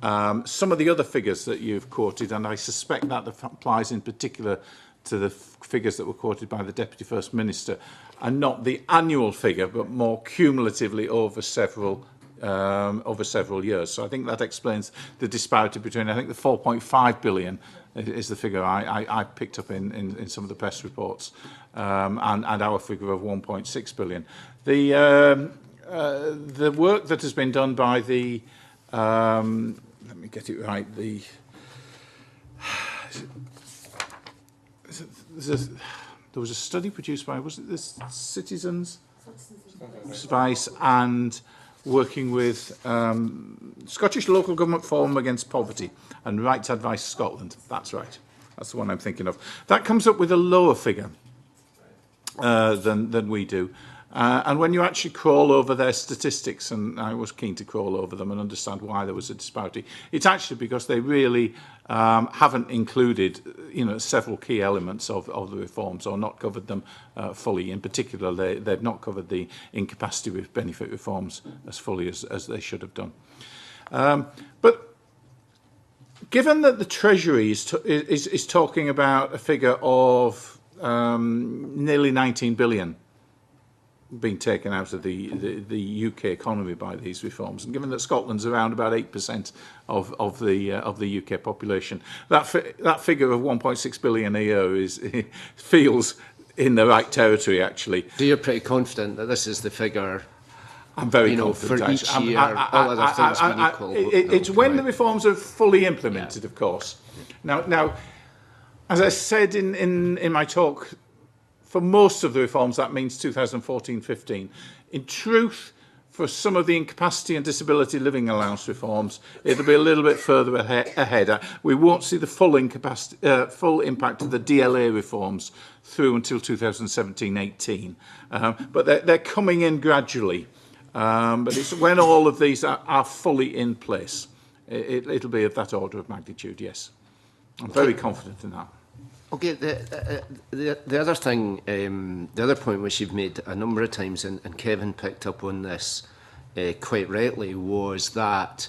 Some of the other figures that you've quoted, and I suspect that applies in particular to the figures that were quoted by the Deputy First Minister, are not the annual figure, but more cumulatively over several years. So I think that explains the disparity between, I think the 4.5 billion is the figure I picked up in some of the press reports, and our figure of 1.6 billion. The work that has been done by the, let me get it right, there was a study produced by, was it the Citizens Advice, and working with Scottish Local Government Forum Against Poverty and Rights Advice Scotland. That's right. That's the one I'm thinking of. That comes up with a lower figure than we do. And when you actually crawl over their statistics, and I was keen to crawl over them and understand why there was a disparity, it's actually because they really haven't included, several key elements of the reforms, or not covered them fully. In particular, they've not covered the incapacity with benefit reforms as fully as they should have done. But given that the Treasury is talking about a figure of nearly 19 billion being taken out of the UK economy by these reforms, and given that Scotland's around about 8% of the UK population, that figure of 1.6 billion a year feels in the right territory, actually. So you're pretty confident that this is the figure? I'm very confident. For each year, all other things being equal. It's when the reforms are fully implemented, of course. Now, as I said in my talk, for most of the reforms, that means 2014-15. In truth, for some of the incapacity and disability living allowance reforms, it'll be a little bit further ahead. We won't see the full impact of the DLA reforms through until 2017-18. But they're coming in gradually. But it's when all of these are fully in place. It'll be of that order of magnitude, yes. I'm very confident in that. Okay, the other thing, the other point which you've made a number of times, and Kevin picked up on this quite rightly, was that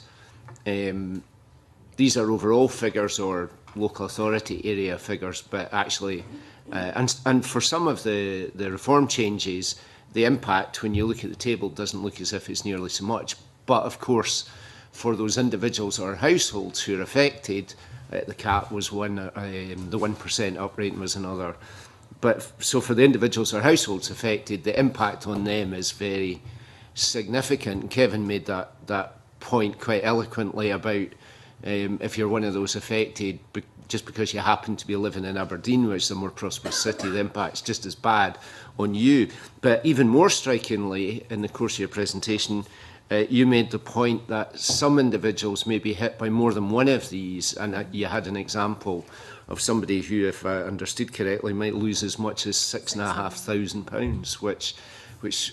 these are overall figures or local authority area figures, but actually, and for some of the reform changes, the impact, when you look at the table, doesn't look as if it's nearly so much. But of course, for those individuals or households who are affected, the cap was one, the 1% up rate was another. But so for the individuals or households affected, the impact on them is very significant. Kevin made that point quite eloquently about if you're one of those affected, just because you happen to be living in Aberdeen, which is a more prosperous city, the impact's just as bad on you. But even more strikingly, in the course of your presentation, you made the point that some individuals may be hit by more than one of these, and you had an example of somebody who, if I understood correctly, might lose as much as £6,500, which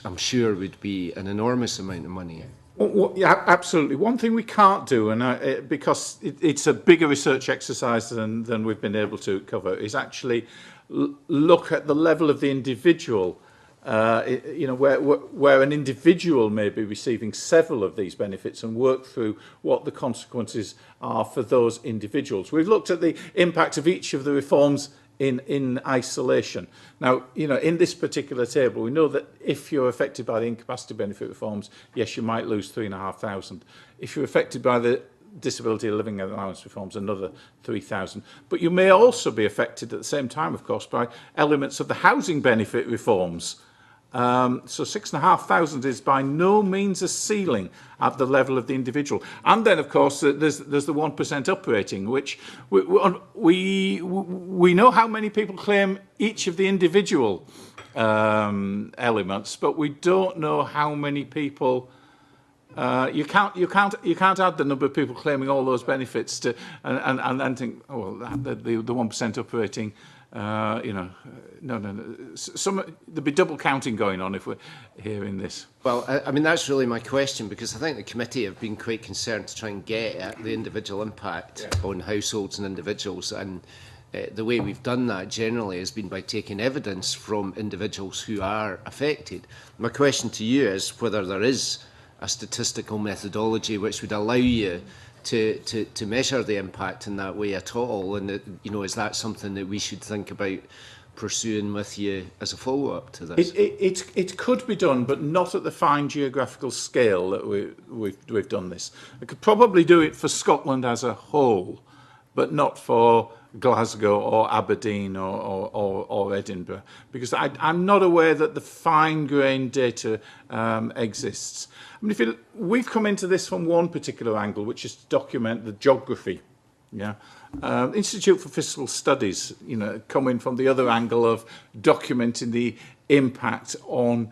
I'm sure would be an enormous amount of money. Well, yeah, absolutely. One thing we can't do, and because it's a bigger research exercise than we've been able to cover, is actually look at the level of the individual. Where an individual may be receiving several of these benefits, and work through what the consequences are for those individuals. We've looked at the impact of each of the reforms in isolation. Now, in this particular table, we know that if you're affected by the incapacity benefit reforms, yes, you might lose 3,500. If you're affected by the disability living allowance reforms, another 3,000. But you may also be affected at the same time, of course, by elements of the housing benefit reforms. So 6,500 is by no means a ceiling at the level of the individual. And then, of course, there's the 1% up rating, which we know how many people claim each of the individual elements, but we don't know how many people. You can't add the number of people claiming all those benefits to and then think, oh well, the 1% up rating. No. There'd be double counting going on if we're hearing this. Well, I mean, that's really my question, because I think the committee have been quite concerned to try and get at the individual impact on households and individuals, and the way we've done that generally has been by taking evidence from individuals who are affected. My question to you is whether there is a statistical methodology which would allow you to measure the impact in that way at all, and is that something that we should think about pursuing with you as a follow-up to this? It could be done, but not at the fine geographical scale that we've done this. I could probably do it for Scotland as a whole, but not for Glasgow or Aberdeen or Edinburgh, because I'm not aware that the fine-grained data exists. I mean, we've come into this from one particular angle, which is to document the geography. Yeah, Institute for Fiscal Studies, come in from the other angle of documenting the impact on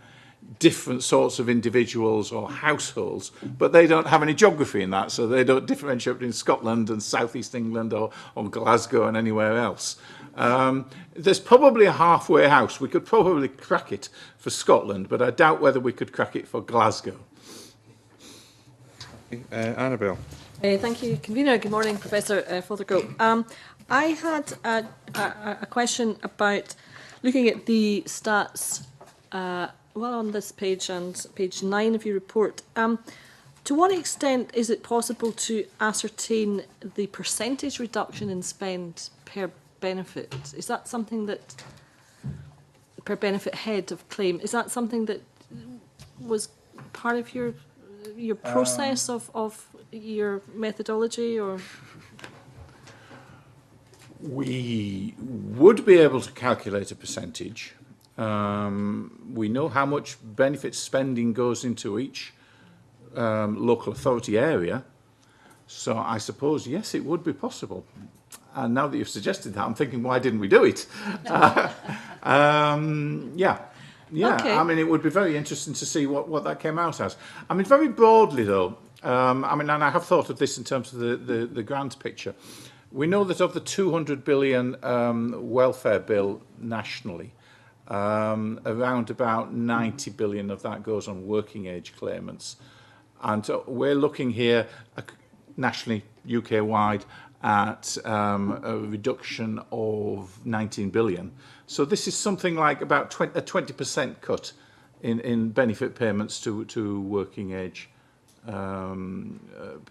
different sorts of individuals or households, but they don't have any geography in that, so they don't differentiate between Scotland and South East England or Glasgow and anywhere else. There's probably a halfway house. We could probably crack it for Scotland, but I doubt whether we could crack it for Glasgow. Annabelle. Thank you, Convener. Good morning, Professor-Fothergill. I had a question about looking at the stats on this page and page 9 of your report. To what extent is it possible to ascertain the percentage reduction in spend per benefit? Is that something that, per benefit head of claim, is that something that was part of your process of your methodology, or? We would be able to calculate a percentage. We know how much benefit spending goes into each local authority area. So I suppose, yes, it would be possible. And now that you've suggested that, I'm thinking, why didn't we do it? Yeah. Okay. I mean, it would be very interesting to see what that came out as. I mean, very broadly, though, I mean, and I have thought of this in terms of the grand picture. We know that of the 200 billion welfare bill nationally, around about 90 billion of that goes on working age claimants. And we're looking here nationally, UK-wide, at a reduction of 19 billion. So this is something like about a 20% cut in benefit payments to working age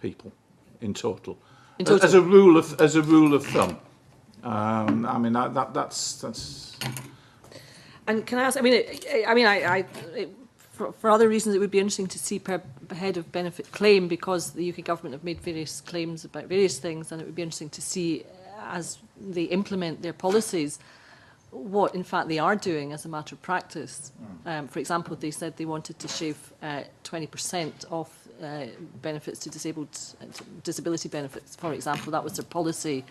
people in total. As a rule of thumb. I mean that's. And can I ask? For other reasons, it would be interesting to see per head of benefit claim, because the UK government have made various claims about various things, and it would be interesting to see, as they implement their policies, what in fact they are doing as a matter of practice. For example, they said they wanted to shave 20% off benefits to disability benefits, for example. That was their policy,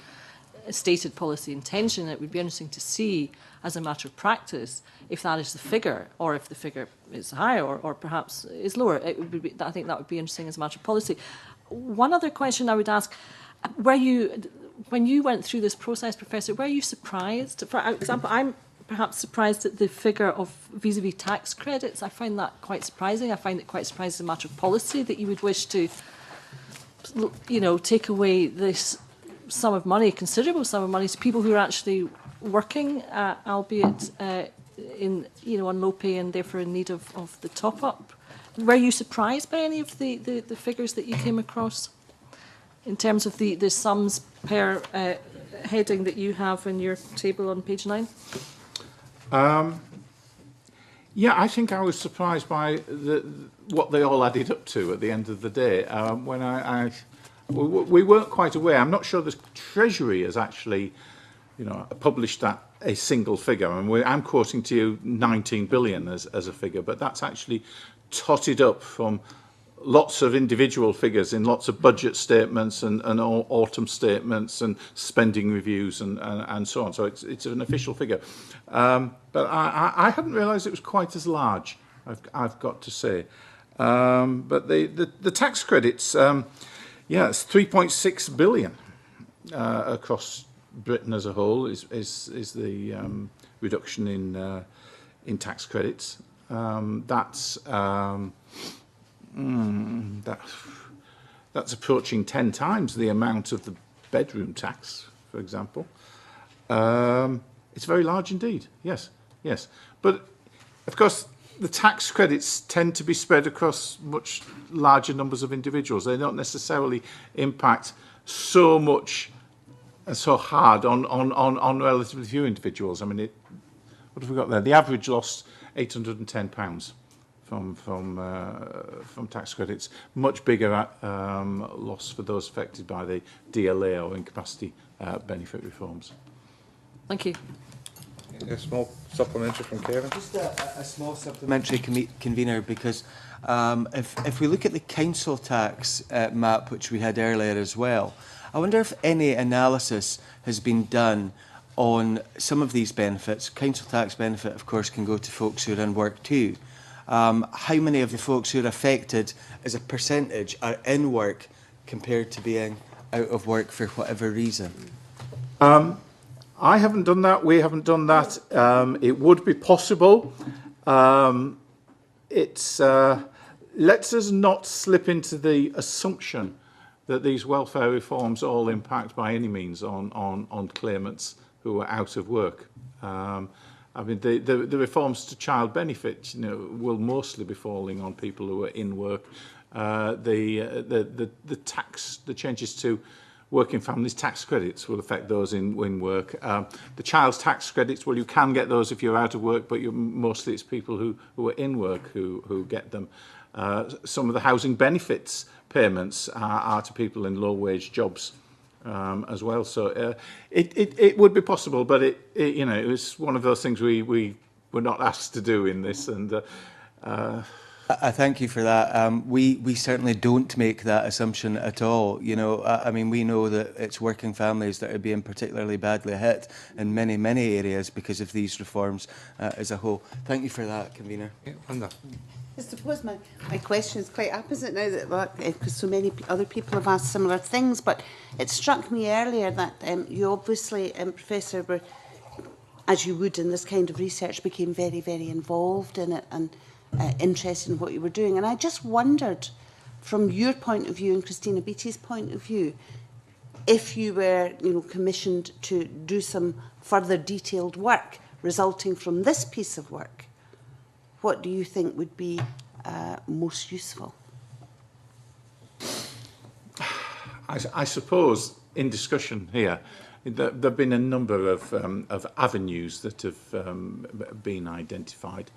stated policy intention. It would be interesting to see, as a matter of practice, if that is the figure, or if the figure is higher, or perhaps is lower. It would be, I think that would be interesting as a matter of policy. One other question I would ask: when you went through this process, Professor, were you surprised? For example, I'm perhaps surprised at the figure of vis-a-vis tax credits. I find that quite surprising. I find it quite surprising as a matter of policy that you would wish to, take away this sum of money, considerable sum of money, to people who are actually working, albeit on low pay and therefore in need of the top-up. Were you surprised by any of the figures that you came across in terms of the sums per heading that you have in your table on page 9? Yeah, I think I was surprised by what they all added up to at the end of the day. When we weren't quite aware. I'm not sure the Treasury has actually, published a single figure. And I'm quoting to you 19 billion as a figure, but that's actually totted up from lots of individual figures in lots of budget statements and autumn statements and spending reviews and so on. So it's an official figure. But I hadn't realised it was quite as large, I've got to say. But the tax credits, it's 3.6 billion across Britain as a whole is the reduction in tax credits. That's approaching 10 times the amount of the bedroom tax, for example. It's very large indeed. Yes. But of course, the tax credits tend to be spread across much larger numbers of individuals. They don't necessarily impact so much and so hard on relatively few individuals. I mean, what have we got there? The average lost £810 from tax credits. Much bigger loss for those affected by the DLA or incapacity benefit reforms. Thank you. A small supplementary from Kevin. Just a small supplementary, convener, because if we look at the council tax map, which we had earlier as well, I wonder if any analysis has been done on some of these benefits. Council tax benefit, of course, can go to folks who are in work too. how many of the folks who are affected as a percentage are in work compared to being out of work for whatever reason? I haven't done that. We haven't done that. It would be possible. Let's us not slip into the assumption that these welfare reforms all impact by any means on claimants who are out of work. I mean, the reforms to child benefit, will mostly be falling on people who are in work. The changes to working families tax credits will affect those in work. The child's tax credits, well, you can get those if you're out of work, but mostly it's people who are in work who get them. Some of the housing benefits payments are to people in low-wage jobs as well. So it would be possible, but it was one of those things we were not asked to do in this, and. I thank you for that. We certainly don't make that assumption at all. I mean, we know that it's working families that are being particularly badly hit in many, many areas because of these reforms as a whole. Thank you for that, Convener. Yeah, Linda. I suppose my question is quite opposite now that because so many other people have asked similar things, but it struck me earlier that you obviously, Professor, were, as you would in this kind of research, became very, very involved in it and interested in what you were doing. And I just wondered, from your point of view and Christina Beattie's point of view, if you were commissioned to do some further detailed work resulting from this piece of work, what do you think would be most useful? I suppose in discussion here, there have been a number of avenues that have been identified.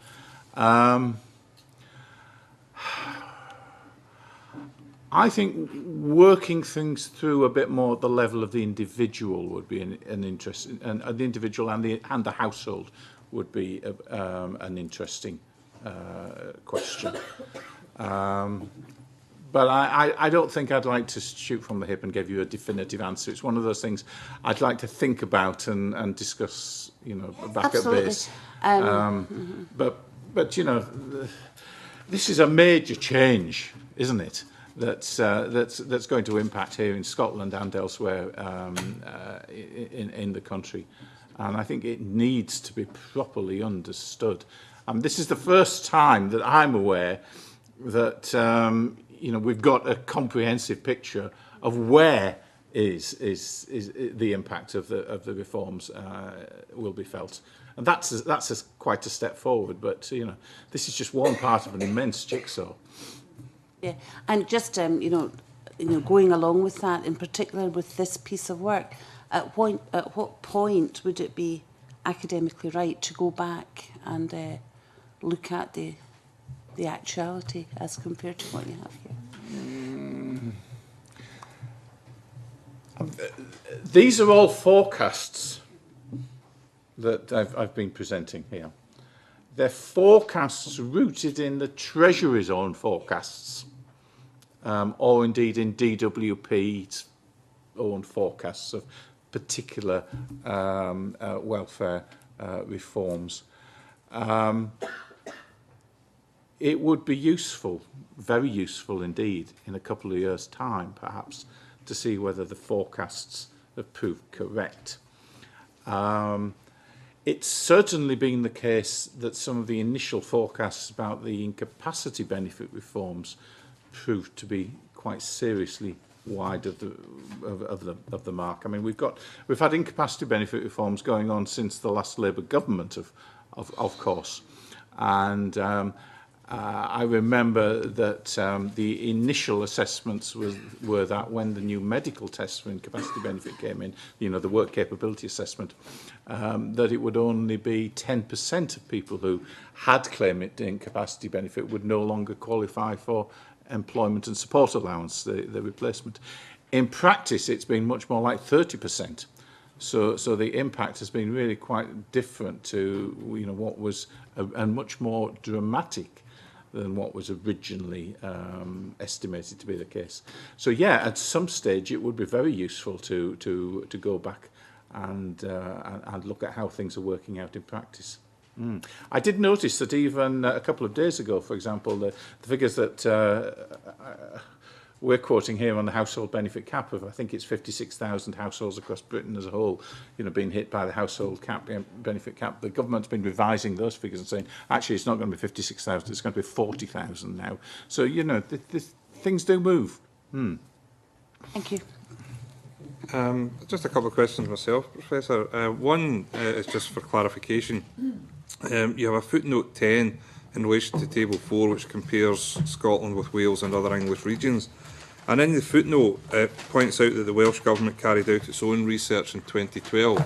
I think working things through a bit more at the level of the individual would be an interest, and the individual and the household would be an interesting question. But I don't think I'd like to shoot from the hip and give you a definitive answer. It's one of those things I'd like to think about and discuss, back Absolutely. at base. But this is a major change, isn't it? That's going to impact here in Scotland and elsewhere in the country, and I think it needs to be properly understood. This is the first time that I'm aware that we've got a comprehensive picture of where is the impact of the reforms will be felt. And that's quite a step forward, but this is just one part of an immense jigsaw. Yeah, and just going along with that, in particular with this piece of work, at what point would it be academically right to go back and look at the actuality as compared to what you have here? These are all forecasts that I've been presenting here. They're forecasts rooted in the Treasury's own forecasts, or indeed in DWP's own forecasts of particular welfare reforms. It would be useful, very useful indeed, in a couple of years' time, perhaps, to see whether the forecasts have proved correct. It's certainly been the case that some of the initial forecasts about the incapacity benefit reforms proved to be quite seriously wide of the mark. I mean, we've had incapacity benefit reforms going on since the last Labour government, of course, and I remember that the initial assessments were that when the new medical test for incapacity benefit came in, the work capability assessment, that it would only be 10% of people who had claimed incapacity benefit would no longer qualify for employment and support allowance, the replacement. In practice, it's been much more like 30%. So the impact has been really quite different to what was and much more dramatic than what was originally estimated to be the case. So yeah, at some stage it would be very useful to go back and look at how things are working out in practice. I did notice that even a couple of days ago, for example, the figures that we're quoting here on the household benefit cap of, I think it's 56,000 households across Britain as a whole, being hit by the household cap, benefit cap. The government's been revising those figures and saying, actually, it's not going to be 56,000, it's going to be 40,000 now. So, things do move. Thank you. Just a couple of questions myself, Professor. One is just for clarification. You have a footnote 10 in relation to Table 4, which compares Scotland with Wales and other English regions. And in the footnote, it points out that the Welsh Government carried out its own research in 2012.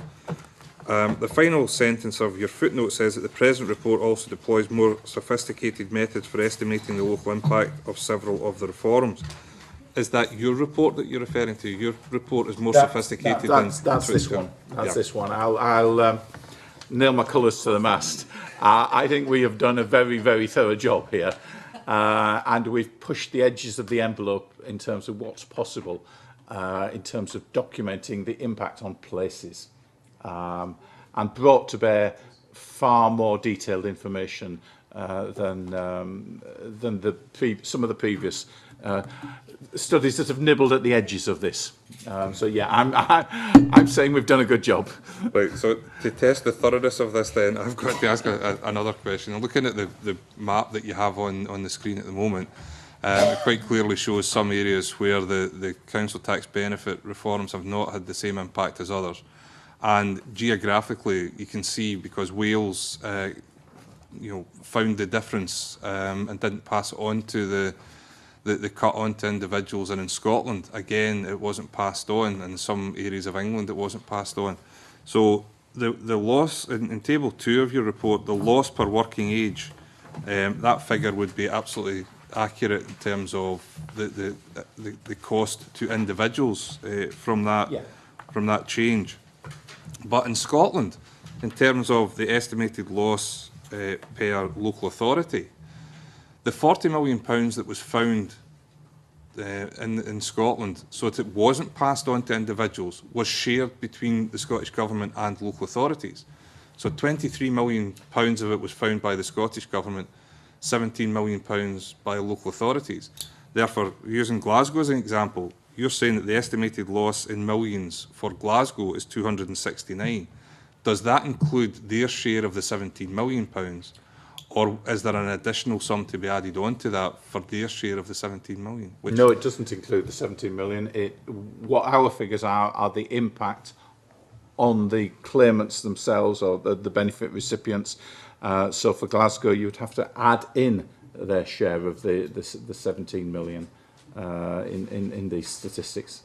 The final sentence of your footnote says that the present report also deploys more sophisticated methods for estimating the local impact of several of the reforms. Is that your report that you're referring to? Your report is more sophisticated than... That's this one. That's this one. I'll nail my colours to the mast. I think we have done a very, very thorough job here. And we've pushed the edges of the envelope in terms of what's possible, in terms of documenting the impact on places, and brought to bear far more detailed information than some of the previous studies that have nibbled at the edges of this. So yeah, I'm saying we've done a good job. Right, so to test the thoroughness of this then, I've got to ask another question. I'm looking at the map that you have on the screen at the moment. It quite clearly shows some areas where the council tax benefit reforms have not had the same impact as others. And geographically, you can see, because Wales found the difference and didn't pass it on to the cut on to individuals, and in Scotland, again, it wasn't passed on, and in some areas of England it wasn't passed on. So the loss, in Table 2 of your report, the loss per working age, that figure would be absolutely accurate in terms of the cost to individuals from that change. But in Scotland, in terms of the estimated loss per local authority, the £40 million that was found in Scotland, so that it wasn't passed on to individuals, was shared between the Scottish Government and local authorities. So £23 million of it was found by the Scottish Government, £17 million by local authorities. Therefore, using Glasgow as an example, you're saying that the estimated loss in millions for Glasgow is 269. Does that include their share of the £17 million? Or is there an additional sum to be added on to that for their share of the 17 million? No, it doesn't include the 17 million. What our figures are the impact on the claimants themselves, or the benefit recipients. So for Glasgow, you would have to add in their share of the 17 million in these statistics.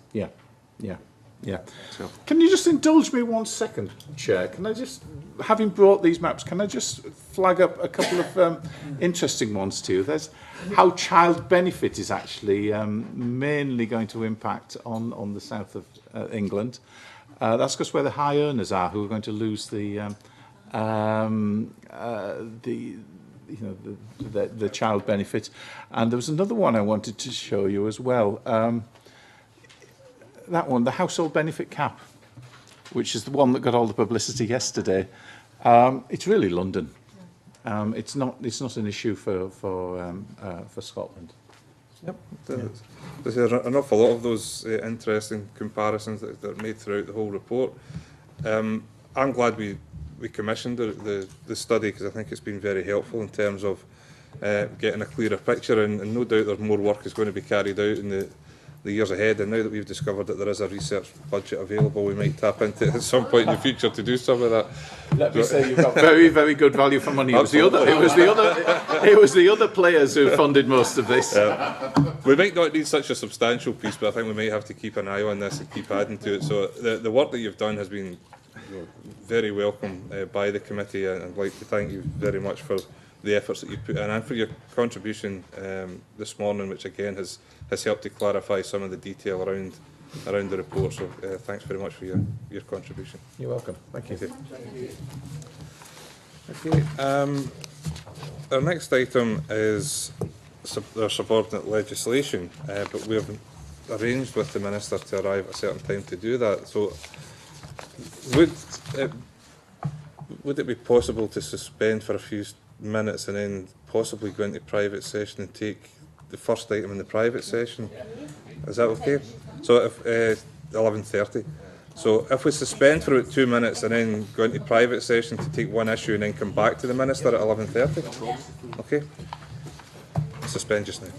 Yeah. So, can you just indulge me 1 second, Chair? Can I just, having brought these maps, can I just flag up a couple of interesting ones to you? There's how child benefit is actually mainly going to impact on the south of England. That's because where the high earners are, who are going to lose the child benefit. And there was another one I wanted to show you as well. That one, the household benefit cap, which is the one that got all the publicity yesterday. It's really London. It's not an issue for Scotland. Yep, there's an awful lot of those interesting comparisons that are made throughout the whole report. I'm glad we commissioned the study, because I think it's been very helpful in terms of getting a clearer picture, and no doubt there's more work is going to be carried out in the years ahead, and now that we've discovered that there is a research budget available, we might tap into it at some point in the future to do some of that. Let me say, you've got very, very good value for money. It was the other players who funded most of this. We might not need such a substantial piece, but I think we might have to keep an eye on this and keep adding to it. So the work that you've done has been very welcome by the committee, and I'd like to thank you very much for the efforts that you put in, and for your contribution this morning, which again has helped to clarify some of the detail around the report. So thanks very much for your contribution. You're welcome. Thank you. Okay. Our next item is our subordinate legislation, but we have arranged with the Minister to arrive at a certain time to do that. So would it be possible to suspend for a few minutes and then possibly go into private session and take the first item in the private session? Is that okay? So if 11:30. So if we suspend for about 2 minutes and then go into private session to take one issue and then come back to the minister at 11:30. Okay. Suspend just now.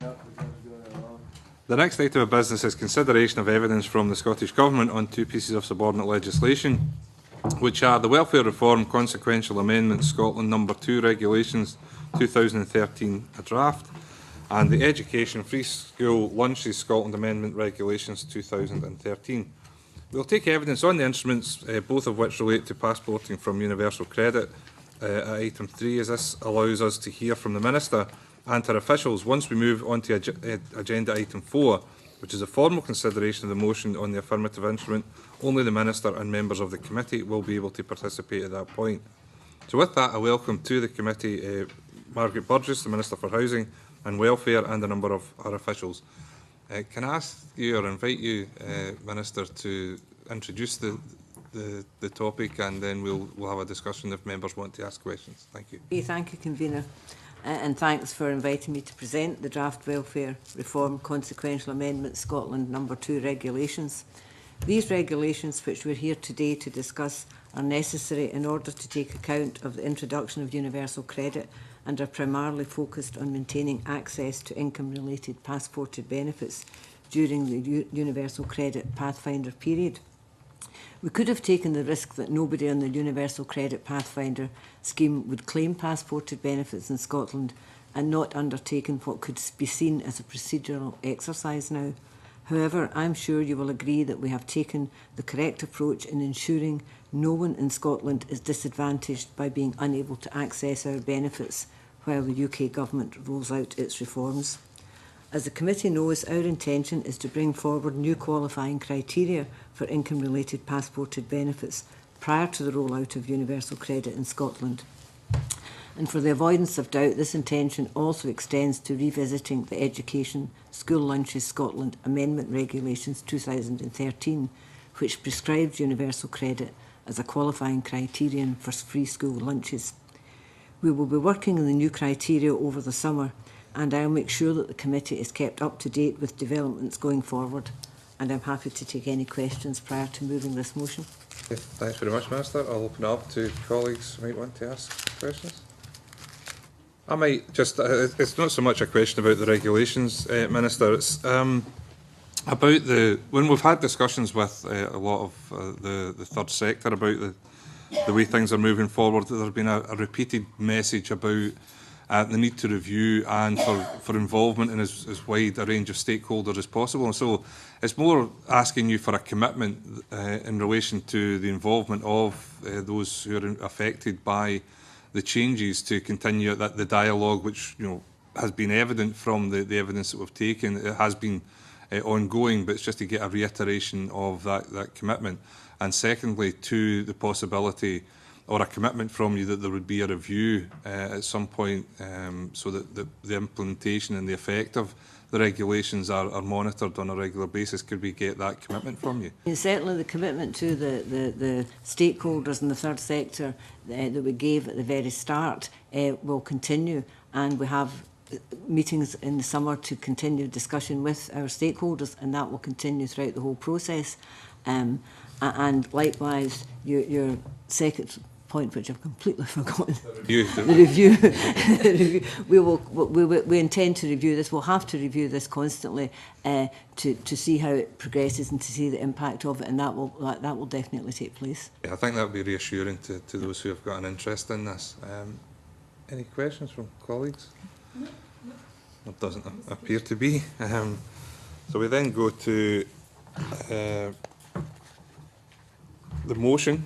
The next item of business is consideration of evidence from the Scottish Government on two pieces of subordinate legislation, which are the Welfare Reform Consequential Amendment Scotland No. 2 Regulations 2013, a draft, and the Education Free School Lunches Scotland Amendment Regulations 2013. We'll take evidence on the instruments, both of which relate to passporting from universal credit at item 3, as this allows us to hear from the Minister and her officials. Once we move on to agenda item 4, which is a formal consideration of the motion on the affirmative instrument, only the Minister and members of the committee will be able to participate at that point. So with that, I welcome to the committee Margaret Burgess, the Minister for Housing and Welfare, and a number of our officials. Can I ask you or invite you, Minister, to introduce the topic, and then we'll have a discussion if members want to ask questions. Thank you. Thank you, Convener. And thanks for inviting me to present the Draft Welfare Reform Consequential Amendment Scotland No. 2 Regulations. These regulations, which we're here today to discuss, are necessary in order to take account of the introduction of universal credit and are primarily focused on maintaining access to income-related passported benefits during the Universal Credit Pathfinder period. We could have taken the risk that nobody on the Universal Credit Pathfinder scheme would claim passported benefits in Scotland and not undertaken what could be seen as a procedural exercise now. However, I'm sure you will agree that we have taken the correct approach in ensuring no one in Scotland is disadvantaged by being unable to access our benefits while the UK Government rolls out its reforms. As the committee knows, our intention is to bring forward new qualifying criteria for income-related passported benefits prior to the rollout of universal credit in Scotland. And for the avoidance of doubt, this intention also extends to revisiting the Education School Lunches Scotland Amendment Regulations 2013, which prescribes universal credit as a qualifying criterion for free school lunches. We will be working on the new criteria over the summer, and I'll make sure that the committee is kept up to date with developments going forward. And I'm happy to take any questions prior to moving this motion. Okay, thanks very much, Minister. I'll open it up to colleagues who might want to ask questions. I might just, it's not so much a question about the regulations, Minister, it's about when we've had discussions with a lot of the third sector about the way things are moving forward, there's been a repeated message about the need to review and for involvement in as wide a range of stakeholders as possible. And so it's more asking you for a commitment in relation to the involvement of those who are affected by the changes to continue the dialogue, which has been evident from the evidence that we've taken. It has been ongoing, but it's just to get a reiteration of that commitment. And secondly, to the possibility or a commitment from you that there would be a review at some point so that the implementation and the effect of the regulations are monitored on a regular basis. Could we get that commitment from you? And certainly the commitment to the stakeholders in the third sector that we gave at the very start will continue, and we have meetings in the summer to continue discussion with our stakeholders, and that will continue throughout the whole process. And likewise, your second point, which I've completely forgotten. The review. We intend to review this. We'll have to review this constantly to see how it progresses and to see the impact of it, and that will definitely take place. Yeah, I think that would be reassuring to those who have got an interest in this. Any questions from colleagues? No. It doesn't appear to be. So we then go to the motion.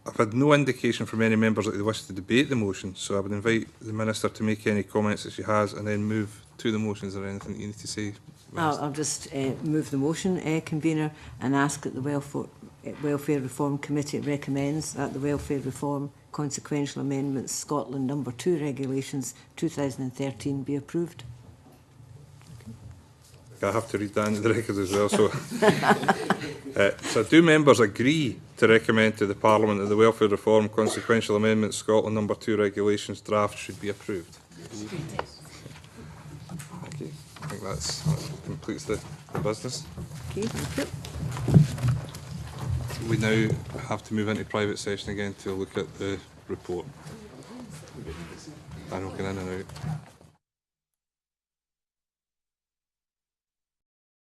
I've had no indication from any members that they wish to debate the motion, so I would invite the Minister to make any comments that she has and then move to the motion. Is there anything that you need to say, Minister? I'll just move the motion, Convener, and ask that the Welfare Reform Committee recommends that the Welfare Reform Consequential Amendments Scotland No. 2 Regulations 2013 be approved. I have to read that into the record as well. So do members agree to recommend to the Parliament that the Welfare Reform Consequential Amendments Scotland No. 2 Regulations draft should be approved? Okay, I think that completes the business. Okay, thank you. We now have to move into private session again to look at the report. I know, get in and out.